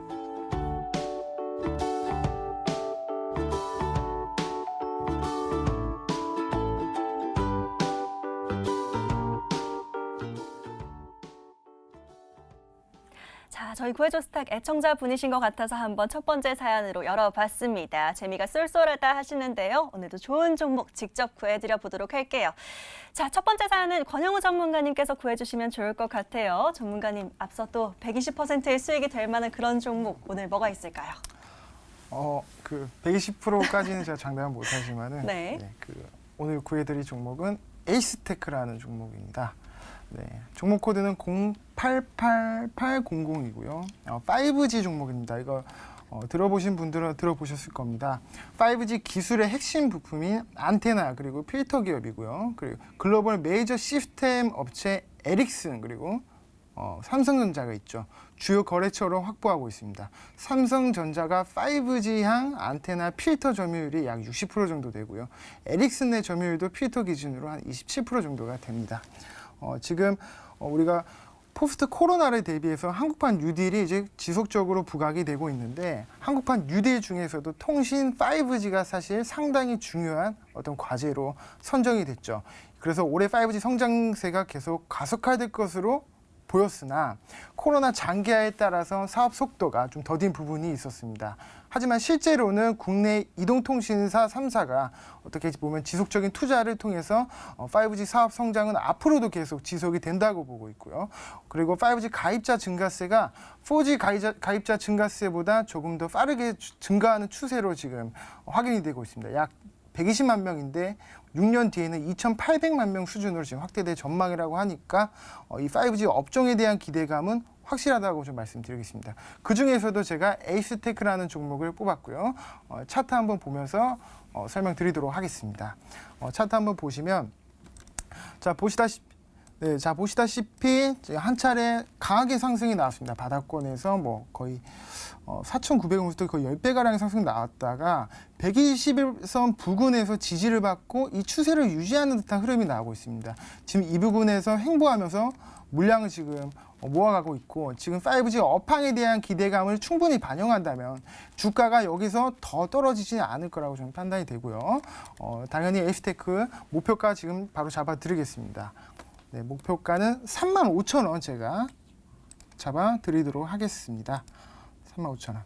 S1: 자, 저희 구해줘 스탁 애청자분이신 것 같아서 한번 첫 번째 사연으로 열어봤습니다. 재미가 쏠쏠하다 하시는데요. 오늘도 좋은 종목 직접 구해드려 보도록 할게요. 자, 첫 번째 사연은 권영우 전문가님께서 구해주시면 좋을 것 같아요. 전문가님, 앞서 또 120%의 수익이 될 만한 그런 종목 오늘 뭐가 있을까요?
S3: 120%까지는 제가 장담은 못하지만은
S1: 네.
S3: 오늘 구해드릴 종목은 에이스테크라는 종목입니다. 네, 종목 코드는 088800이고요. 5G 종목입니다. 이거 들어보신 분들은 들어보셨을 겁니다. 5G 기술의 핵심 부품인 안테나 그리고 필터 기업이고요. 그리고 글로벌 메이저 시스템 업체 에릭슨 그리고 삼성전자가 있죠. 주요 거래처로 확보하고 있습니다. 삼성전자가 5G향 안테나 필터 점유율이 약 60% 정도 되고요. 에릭슨의 점유율도 필터 기준으로 한 27% 정도가 됩니다. 지금 우리가 포스트 코로나를 대비해서 한국판 뉴딜이 이제 지속적으로 부각이 되고 있는데 한국판 뉴딜 중에서도 통신 5G가 사실 상당히 중요한 어떤 과제로 선정이 됐죠. 그래서 올해 5G 성장세가 계속 가속화될 것으로 보였으나 코로나 장기화에 따라서 사업 속도가 좀 더딘 부분이 있었습니다. 하지만 실제로는 국내 이동통신사 3사가 어떻게 보면 지속적인 투자를 통해서 5G 사업 성장은 앞으로도 계속 지속이 된다고 보고 있고요. 그리고 5G 가입자 증가세가 4G 가입자 증가세보다 조금 더 빠르게 증가하는 추세로 지금 확인이 되고 있습니다. 약 120만 명인데 6년 뒤에는 2,800만 명 수준으로 지금 확대될 전망이라고 하니까 이 5G 업종에 대한 기대감은 확실하다고 좀 말씀드리겠습니다. 그중에서도 제가 에이스테크라는 종목을 뽑았고요. 차트 한번 보면서 설명드리도록 하겠습니다. 차트 한번 보시면 보시다시피 한 차례 강하게 상승이 나왔습니다. 바닥권에서 뭐 거의 4,900원부터 거의 10배가량의 상승이 나왔다가 121선 부근에서 지지를 받고 이 추세를 유지하는 듯한 흐름이 나오고 있습니다. 지금 이 부분에서 횡보하면서 물량을 지금 모아가고 있고 지금 5G 업황에 대한 기대감을 충분히 반영한다면 주가가 여기서 더 떨어지지는 않을 거라고 저는 판단이 되고요. 당연히 에이스테크 목표가 지금 바로 잡아드리겠습니다. 네, 목표가는 35,000원 제가 잡아드리도록 하겠습니다. 35,000원.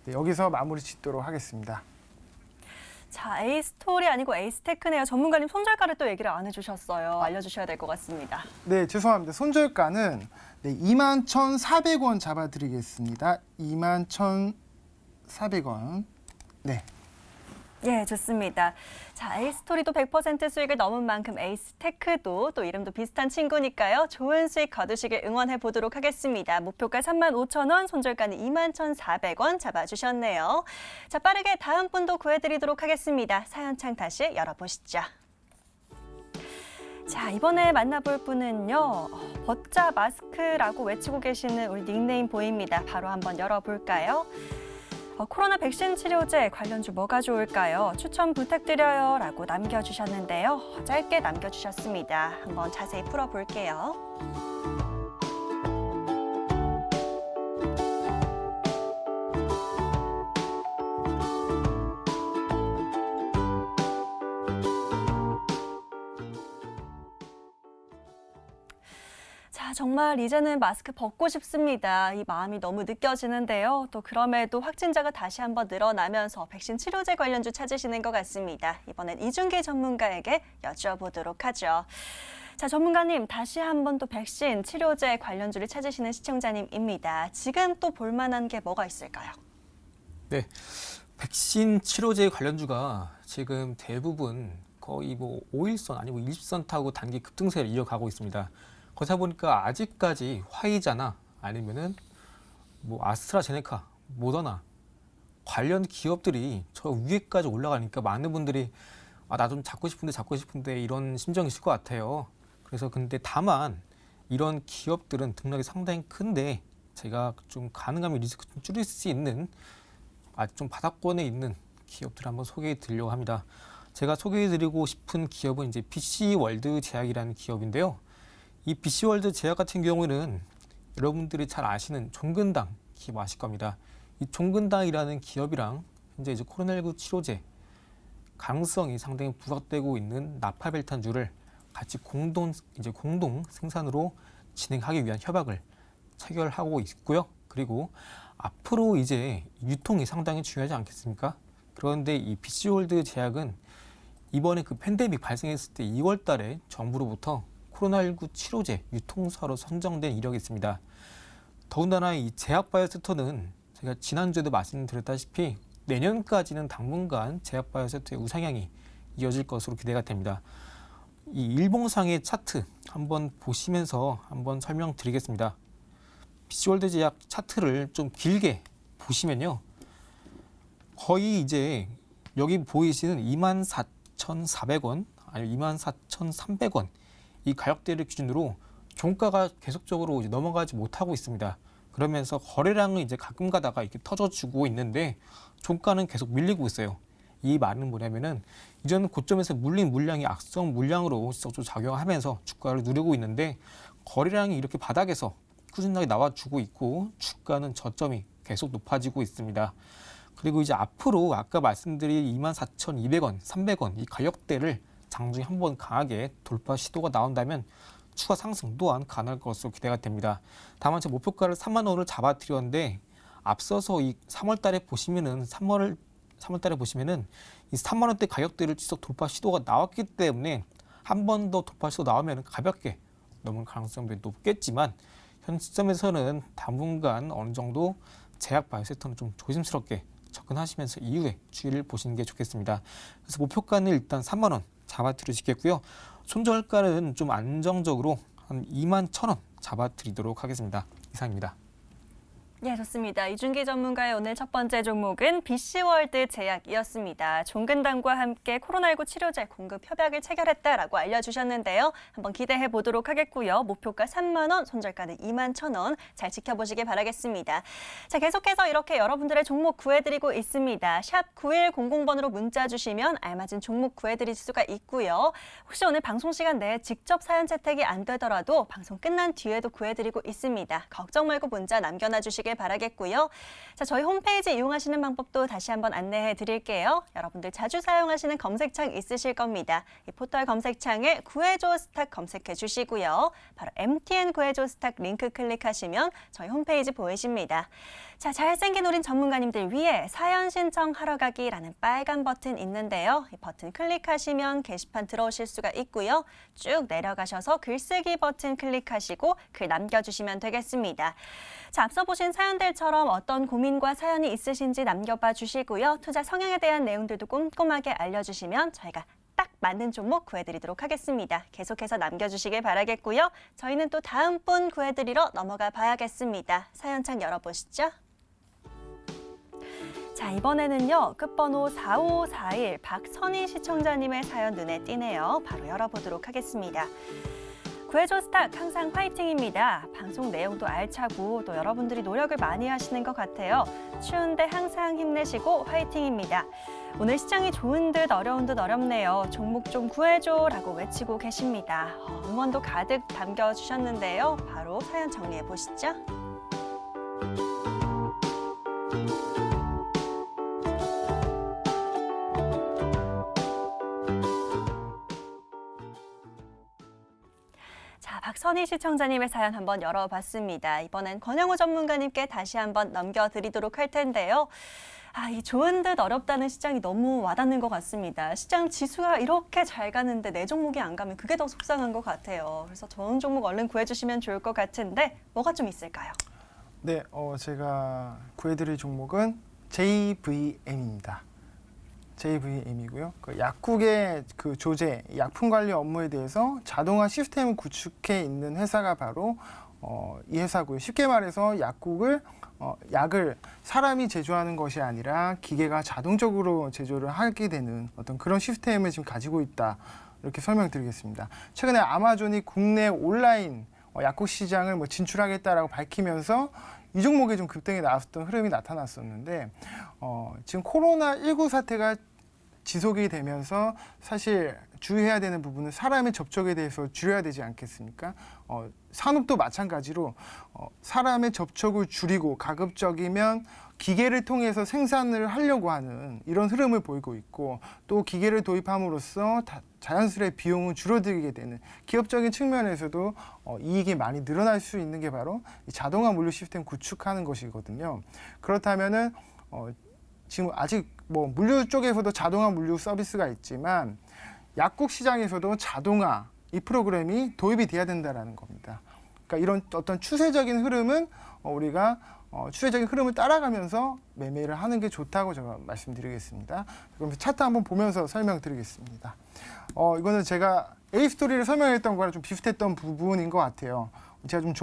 S3: 네, 여기서 마무리 짓도록 하겠습니다.
S1: 자, 에이스토리 아니고 에이스테크네요. 전문가님 손절가를 또 얘기를 안 해주셨어요. 알려주셔야 될 것 같습니다.
S3: 네, 죄송합니다. 손절가는 21,400원 잡아드리겠습니다. 21,400원. 네.
S1: 예, 좋습니다. 자, 에이스토리도 100% 수익을 넘은 만큼 에이스테크도 또 이름도 비슷한 친구니까요. 좋은 수익 거두시길 응원해 보도록 하겠습니다. 목표가 35,000원, 손절가는 21,400원 잡아주셨네요. 자, 빠르게 다음 분도 구해드리도록 하겠습니다. 사연창 다시 열어보시죠. 자, 이번에 만나볼 분은요. 버짜 마스크라고 외치고 계시는 우리 닉네임 보입니다. 바로 한번 열어볼까요? 코로나 백신 치료제 관련주 뭐가 좋을까요? 추천 부탁드려요 라고 남겨주셨는데요. 짧게 남겨주셨습니다. 한번 자세히 풀어볼게요. 자, 정말 이제는 마스크 벗고 싶습니다. 이 마음이 너무 느껴지는데요. 또 그럼에도 확진자가 다시 한번 늘어나면서 백신 치료제 관련주 찾으시는 것 같습니다. 이번엔 이준기 전문가에게 여쭤보도록 하죠. 자, 전문가님, 다시 한번 또 백신 치료제 관련주를 찾으시는 시청자님입니다. 지금 또 볼만한 게 뭐가 있을까요?
S2: 네, 백신 치료제 관련주가 지금 대부분 거의 5일선 아니고 20선 타고 단기 급등세를 이어가고 있습니다. 그러다 보니까 아직까지 화이자나 아니면은 아스트라제네카, 모더나 관련 기업들이 저 위에까지 올라가니까 많은 분들이 나 좀 잡고 싶은데 이런 심정이실 것 같아요. 그래서 근데 다만 이런 기업들은 등락이 상당히 큰데 제가 좀 가능하면 리스크 좀 줄일 수 있는 아직 좀 바닥권에 있는 기업들을 한번 소개해 드리려고 합니다. 제가 소개해 드리고 싶은 기업은 이제 BC월드 제약이라는 기업인데요. 이 BC월드 제약 같은 경우는 여러분들이 잘 아시는 종근당 기업 아실 겁니다. 이 종근당이라는 기업이랑 현재 이제 코로나19 치료제 가능성이 상당히 부각되고 있는 나파벨탄주를 같이 공동 생산으로 진행하기 위한 협약을 체결하고 있고요. 그리고 앞으로 이제 유통이 상당히 중요하지 않겠습니까? 그런데 이 BC월드 제약은 이번에 그 팬데믹 발생했을 때 2월 달에 정부로부터 코로나19 치료제 유통사로 선정된 이력이 있습니다. 더군다나 이 제약바이오섹터는 제가 지난주에도 말씀드렸다시피 내년까지는 당분간 제약바이오섹터의 우상향이 이어질 것으로 기대가 됩니다. 이 일봉상의 차트 한번 보시면서 한번 설명드리겠습니다. BC월드 제약 차트를 좀 길게 보시면요. 거의 이제 여기 보이시는 24,400원 아니면 24,300원 이 가격대를 기준으로 종가가 계속적으로 이제 넘어가지 못하고 있습니다. 그러면서 거래량은 이제 가끔 가다가 이렇게 터져주고 있는데 종가는 계속 밀리고 있어요. 이 말은 뭐냐면은 이전 고점에서 물린 물량이 악성 물량으로 지속적으로 작용하면서 주가를 누리고 있는데 거래량이 이렇게 바닥에서 꾸준하게 나와주고 있고 주가는 저점이 계속 높아지고 있습니다. 그리고 이제 앞으로 아까 말씀드린 24,200원, 300원 이 가격대를 장중에 한번 강하게 돌파 시도가 나온다면 추가 상승 또한 가능할 것으로 기대가 됩니다. 다만 제 목표가를 3만 원을 잡아드렸는데 앞서서 이 3월 달에 보시면은 3월 달에 보시면은 이 3만 원대 가격대를 지속 돌파 시도가 나왔기 때문에 한 번 더 돌파 시도 나오면 가볍게 넘을 가능성이 높겠지만 현 시점에서는 당분간 어느 정도 제약 바이오섹터는 좀 조심스럽게 접근하시면서 이후에 추이를 보시는 게 좋겠습니다. 그래서 목표가는 일단 3만 원 잡아드리시겠고요. 손절가는 좀 안정적으로 한 21,000원 잡아드리도록 하겠습니다. 이상입니다.
S1: 네, 좋습니다. 이준기 전문가의 오늘 첫 번째 종목은 BC월드 제약이었습니다. 종근당과 함께 코로나19 치료제 공급 협약을 체결했다라고 알려주셨는데요. 한번 기대해 보도록 하겠고요. 목표가 3만 원, 손절가는 21,000원 잘 지켜보시길 바라겠습니다. 자, 계속해서 이렇게 여러분들의 종목 구해드리고 있습니다. 샵 9100번으로 문자 주시면 알맞은 종목 구해드릴 수가 있고요. 혹시 오늘 방송 시간 내에 직접 사연 채택이 안 되더라도 방송 끝난 뒤에도 구해드리고 있습니다. 걱정 말고 문자 남겨놔 주시길 바라겠고요. 자, 저희 홈페이지 이용하시는 방법도 다시 한번 안내해 드릴게요. 여러분들 자주 사용하시는 검색창 있으실 겁니다. 이 포털 검색창에 구해줘 스탁 검색해 주시고요. 바로 MTN 구해줘 스탁 링크 클릭하시면 저희 홈페이지 보이십니다. 자, 잘생긴 우린 전문가님들 위에 사연 신청하러 가기라는 빨간 버튼 있는데요. 이 버튼 클릭하시면 게시판 들어오실 수가 있고요. 쭉 내려가셔서 글쓰기 버튼 클릭하시고 글 남겨주시면 되겠습니다. 자, 앞서 보신 사연들처럼 어떤 고민과 사연이 있으신지 남겨봐 주시고요. 투자 성향에 대한 내용들도 꼼꼼하게 알려주시면 저희가 딱 맞는 종목 구해드리도록 하겠습니다. 계속해서 남겨주시길 바라겠고요. 저희는 또 다음 분 구해드리러 넘어가 봐야겠습니다. 사연창 열어보시죠. 자, 이번에는요. 끝번호 4541 박선희 시청자님의 사연 눈에 띄네요. 바로 열어보도록 하겠습니다. 구해줘 스탁 항상 화이팅입니다. 방송 내용도 알차고 또 여러분들이 노력을 많이 하시는 것 같아요. 추운데 항상 힘내시고 화이팅입니다. 오늘 시장이 좋은 듯 어려운 듯 어렵네요. 종목 좀 구해줘라고 외치고 계십니다. 응원도 가득 담겨주셨는데요. 바로 사연 정리해 보시죠. 자, 박선희 시청자님의 사연 한번 열어봤습니다. 이번엔 권영우 전문가님께 다시 한번 넘겨드리도록 할 텐데요. 이 좋은 듯 어렵다는 시장이 너무 와닿는 것 같습니다. 시장 지수가 이렇게 잘 가는데 내 종목이 안 가면 그게 더 속상한 것 같아요. 그래서 좋은 종목 얼른 구해주시면 좋을 것 같은데 뭐가 좀 있을까요?
S3: 네, 제가 구해드릴 종목은 JVM입니다. JVM이고요. 그 약국의 그 조제, 약품 관리 업무에 대해서 자동화 시스템을 구축해 있는 회사가 바로 이 회사고요. 쉽게 말해서 약을 사람이 제조하는 것이 아니라 기계가 자동적으로 제조를 하게 되는 어떤 그런 시스템을 지금 가지고 있다. 이렇게 설명드리겠습니다. 최근에 아마존이 국내 온라인 약국 시장을 진출하겠다라고 밝히면서 이 종목에 좀 급등이 나왔던 흐름이 나타났었는데 지금 코로나19 사태가 지속이 되면서 사실 주의해야 되는 부분은 사람의 접촉에 대해서 줄여야 되지 않겠습니까? 산업도 마찬가지로 사람의 접촉을 줄이고 가급적이면 기계를 통해서 생산을 하려고 하는 이런 흐름을 보이고 있고 또 기계를 도입함으로써 자연스레 비용은 줄어들게 되는 기업적인 측면에서도 이익이 많이 늘어날 수 있는 게 바로 이 자동화 물류 시스템 구축하는 것이거든요. 그렇다면은 지금 아직 물류 쪽에서도 자동화 물류 서비스가 있지만 약국 시장에서도 자동화 이 프로그램이 도입이 돼야 된다라는 겁니다. 그러니까 이런 어떤 추세적인 흐름은 우리가 추세적인 흐름을 따라가면서 매매를 하는 게 좋다고 제가 말씀드리겠습니다. 그럼 차트 한번 보면서 설명드리겠습니다. 이거는 제가 A스토리를 설명했던 거랑 좀 비슷했던 부분인 것 같아요. 제가 좀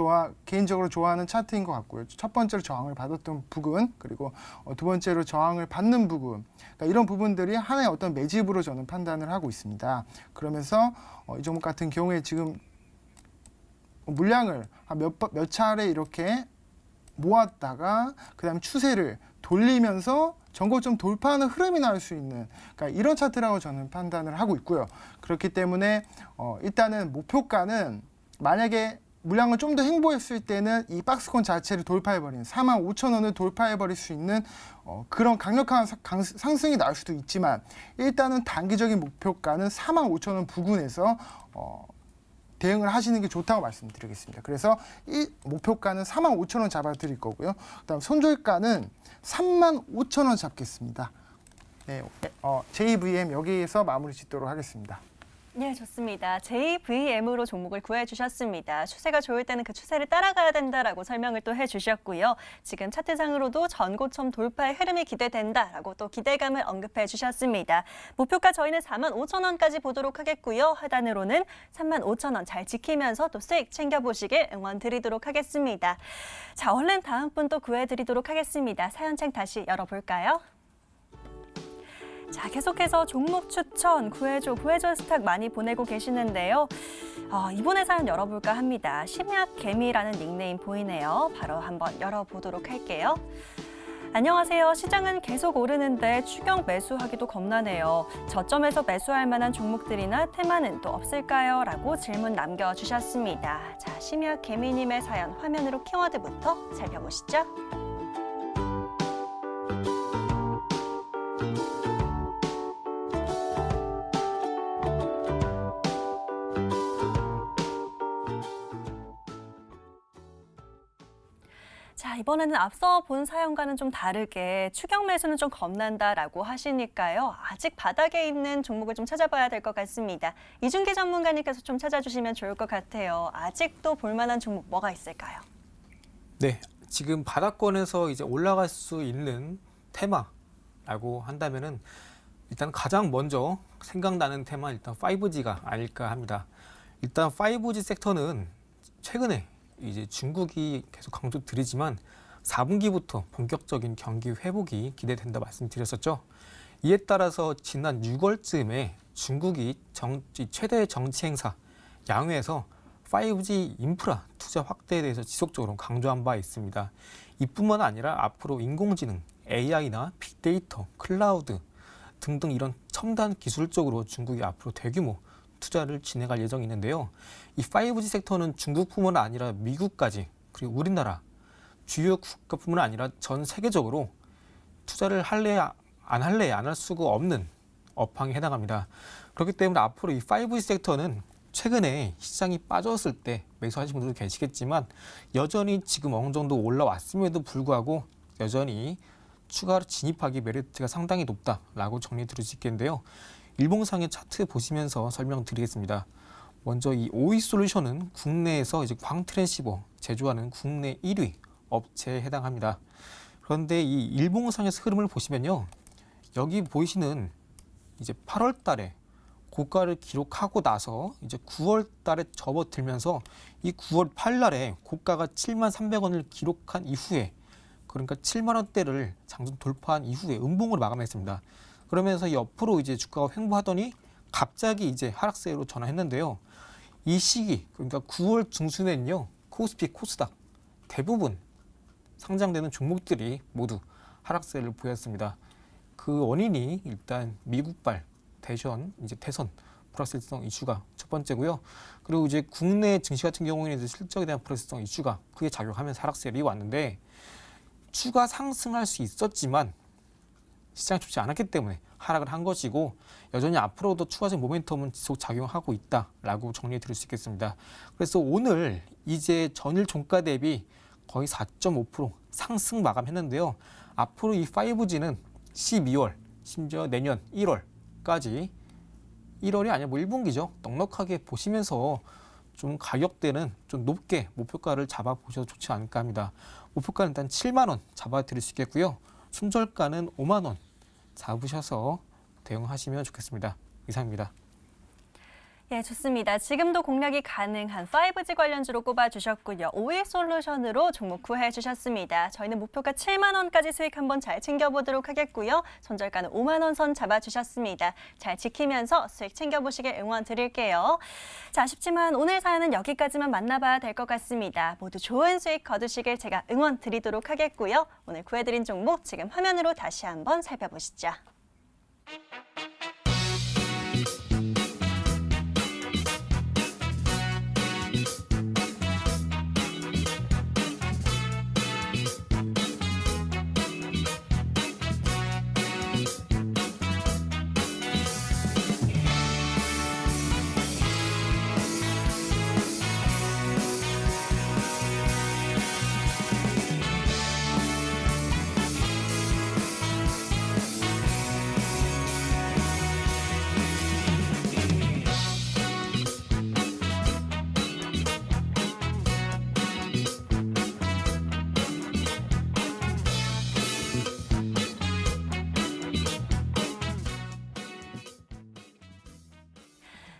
S3: 개인적으로 좋아하는 차트인 것 같고요. 첫 번째로 저항을 받았던 부분, 그리고 두 번째로 저항을 받는 부분. 그러니까 이런 부분들이 하나의 어떤 매집으로 저는 판단을 하고 있습니다. 그러면서 이 종목 같은 경우에 지금 물량을 몇 차례 이렇게 모았다가 그다음에 추세를 돌리면서 전고점 돌파하는 흐름이 나올 수 있는 그러니까 이런 차트라고 저는 판단을 하고 있고요. 그렇기 때문에 일단은 목표가는 만약에 물량을 좀 더 횡보했을 때는 이 박스권 자체를 돌파해버리는 45,000원을 돌파해버릴 수 있는 그런 강력한 상승이 나올 수도 있지만 일단은 단기적인 목표가는 45,000원 부근에서 대응을 하시는 게 좋다고 말씀드리겠습니다. 그래서 이 목표가는 45,000원 잡아드릴 거고요. 그다음 손절가는 35,000원 잡겠습니다. 네, JVM 여기에서 마무리 짓도록 하겠습니다.
S1: 네, 좋습니다. JVM으로 종목을 구해주셨습니다. 추세가 좋을 때는 그 추세를 따라가야 된다라고 설명을 또 해주셨고요. 지금 차트상으로도 전고점 돌파의 흐름이 기대된다라고 또 기대감을 언급해 주셨습니다. 목표가 저희는 45,000원까지 보도록 하겠고요. 하단으로는 35,000원 잘 지키면서 또 수익 챙겨보시길 응원 드리도록 하겠습니다. 자, 얼른 다음 분 또 구해드리도록 하겠습니다. 사연창 다시 열어볼까요? 자, 계속해서 종목 추천 구해줘 스탁 많이 보내고 계시는데요. 이번에 사연 열어볼까 합니다. 심약개미라는 닉네임 보이네요. 바로 한번 열어보도록 할게요. 안녕하세요. 시장은 계속 오르는데 추격 매수하기도 겁나네요. 저점에서 매수할 만한 종목들이나 테마는 또 없을까요? 라고 질문 남겨주셨습니다. 자, 심약개미님의 사연 화면으로 키워드부터 살펴보시죠. 자, 이번에는 앞서 본 사연과는 좀 다르게 추격 매수는 좀 겁난다라고 하시니까요. 아직 바닥에 있는 종목을 좀 찾아봐야 될 것 같습니다. 이준기 전문가님께서 좀 찾아주시면 좋을 것 같아요. 아직도 볼만한 종목 뭐가 있을까요?
S2: 네, 지금 바닥권에서 이제 올라갈 수 있는 테마라고 한다면은 일단 가장 먼저 생각나는 테마 일단 5G가 아닐까 합니다. 일단 5G 섹터는 최근에 이제 중국이 계속 강조드리지만 4분기부터 본격적인 경기 회복이 기대된다 말씀드렸었죠. 이에 따라서 지난 6월쯤에 중국이 최대 정치 행사 양회에서 5G 인프라 투자 확대에 대해서 지속적으로 강조한 바 있습니다. 이뿐만 아니라 앞으로 인공지능, AI나 빅데이터, 클라우드 등등 이런 첨단 기술 쪽으로 중국이 앞으로 대규모 투자를 진행할 예정이 있는데요. 이 5G 섹터는 중국뿐만 아니라 미국까지 그리고 우리나라 주요 국가뿐만 아니라 전 세계적으로 투자를 할래 안 할 수가 없는 업황에 해당합니다. 그렇기 때문에 앞으로 이 5G 섹터는 최근에 시장이 빠졌을 때 매수하신 분들도 계시겠지만 여전히 지금 어느 정도 올라왔음에도 불구하고 여전히 추가로 진입하기 메리트가 상당히 높다라고 정리 들을 수 있겠는데요. 일봉상의 차트 보시면서 설명드리겠습니다. 먼저 이 OE솔루션은 국내에서 이제 광트랜시버 제조하는 국내 1위 업체에 해당합니다. 그런데 이 일봉상의 흐름을 보시면요. 여기 보이시는 이제 8월 달에 고가를 기록하고 나서 이제 9월 달에 접어들면서 이 9월 8일 날에 고가가 73,300원을 기록한 이후에 그러니까 7만 원대를 장중 돌파한 이후에 음봉으로 마감했습니다. 그러면서 옆으로 이제 주가가 횡보하더니 갑자기 이제 하락세로 전환했는데요. 이 시기 그러니까 9월 중순에는요. 코스피, 코스닥 대부분 상장되는 종목들이 모두 하락세를 보였습니다. 그 원인이 일단 미국발 대선 불확실성 이슈가 첫 번째고요. 그리고 이제 국내 증시 같은 경우에는 이제 실적에 대한 불확실성 이슈가 크게 작용하면서 하락세를 왔는데 추가 상승할 수 있었지만 시장이 좋지 않았기 때문에 하락을 한 것이고 여전히 앞으로도 추가적인 모멘텀은 지속 작용하고 있다라고 정리해 드릴 수 있겠습니다. 그래서 오늘 이제 전일 종가 대비 거의 4.5% 상승 마감했는데요. 앞으로 이 5G는 12월 심지어 내년 1월까지 1월이 아니라 뭐 1분기죠. 넉넉하게 보시면서 좀 가격대는 좀 높게 목표가를 잡아보셔도 좋지 않을까 합니다. 목표가는 일단 7만 원 잡아드릴 수 있겠고요. 순절가는 5만 원 잡으셔서 대응하시면 좋겠습니다. 이상입니다.
S1: 예, 좋습니다. 지금도 공략이 가능한 5G 관련주로 꼽아주셨고요. OE솔루션으로 종목 구해주셨습니다. 저희는 목표가 7만 원까지 수익 한번 잘 챙겨보도록 하겠고요. 손절가는 5만 원 선 잡아주셨습니다. 잘 지키면서 수익 챙겨보시길 응원 드릴게요. 자, 아쉽지만 오늘 사연은 여기까지만 만나봐야 될 것 같습니다. 모두 좋은 수익 거두시길 제가 응원 드리도록 하겠고요. 오늘 구해드린 종목 지금 화면으로 다시 한번 살펴보시죠.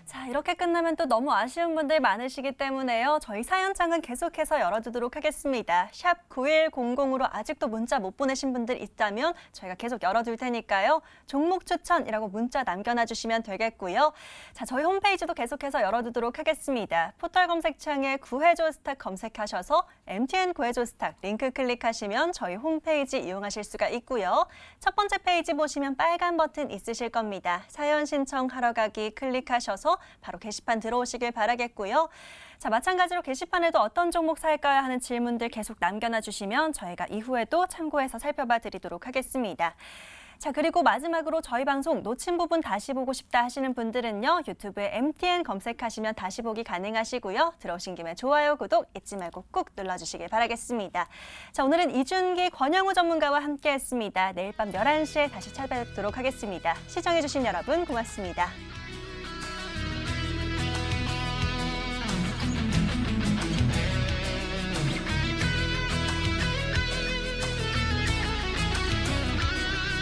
S1: 자, 이렇게 끝나면 또 너무 아쉬운 분들 많으시기 때문에요. 저희 사연창은 계속해서 열어두도록 하겠습니다. 샵 9100으로 아직도 문자 못 보내신 분들 있다면 저희가 계속 열어둘 테니까요. 종목 추천이라고 문자 남겨놔주시면 되겠고요. 자, 저희 홈페이지도 계속해서 열어두도록 하겠습니다. 포털 검색창에 구해줘 스탁 검색하셔서 MTN 구해줘 스탁 링크 클릭하시면 저희 홈페이지 이용하실 수가 있고요. 첫 번째 페이지 보시면 빨간 버튼 있으실 겁니다. 사연 신청하러 가기 클릭하셔서 바로 게시판 들어오시길 바라겠고요. 자, 마찬가지로 게시판에도 어떤 종목 살까요 하는 질문들 계속 남겨놔 주시면 저희가 이후에도 참고해서 살펴봐 드리도록 하겠습니다. 자, 그리고 마지막으로 저희 방송 놓친 부분 다시 보고 싶다 하시는 분들은요. 유튜브에 MTN 검색하시면 다시 보기 가능하시고요. 들어오신 김에 좋아요, 구독 잊지 말고 꾹 눌러주시길 바라겠습니다. 자, 오늘은 이준기, 권영우 전문가와 함께했습니다. 내일 밤 11시에 다시 찾아뵙도록 하겠습니다. 시청해주신 여러분 고맙습니다.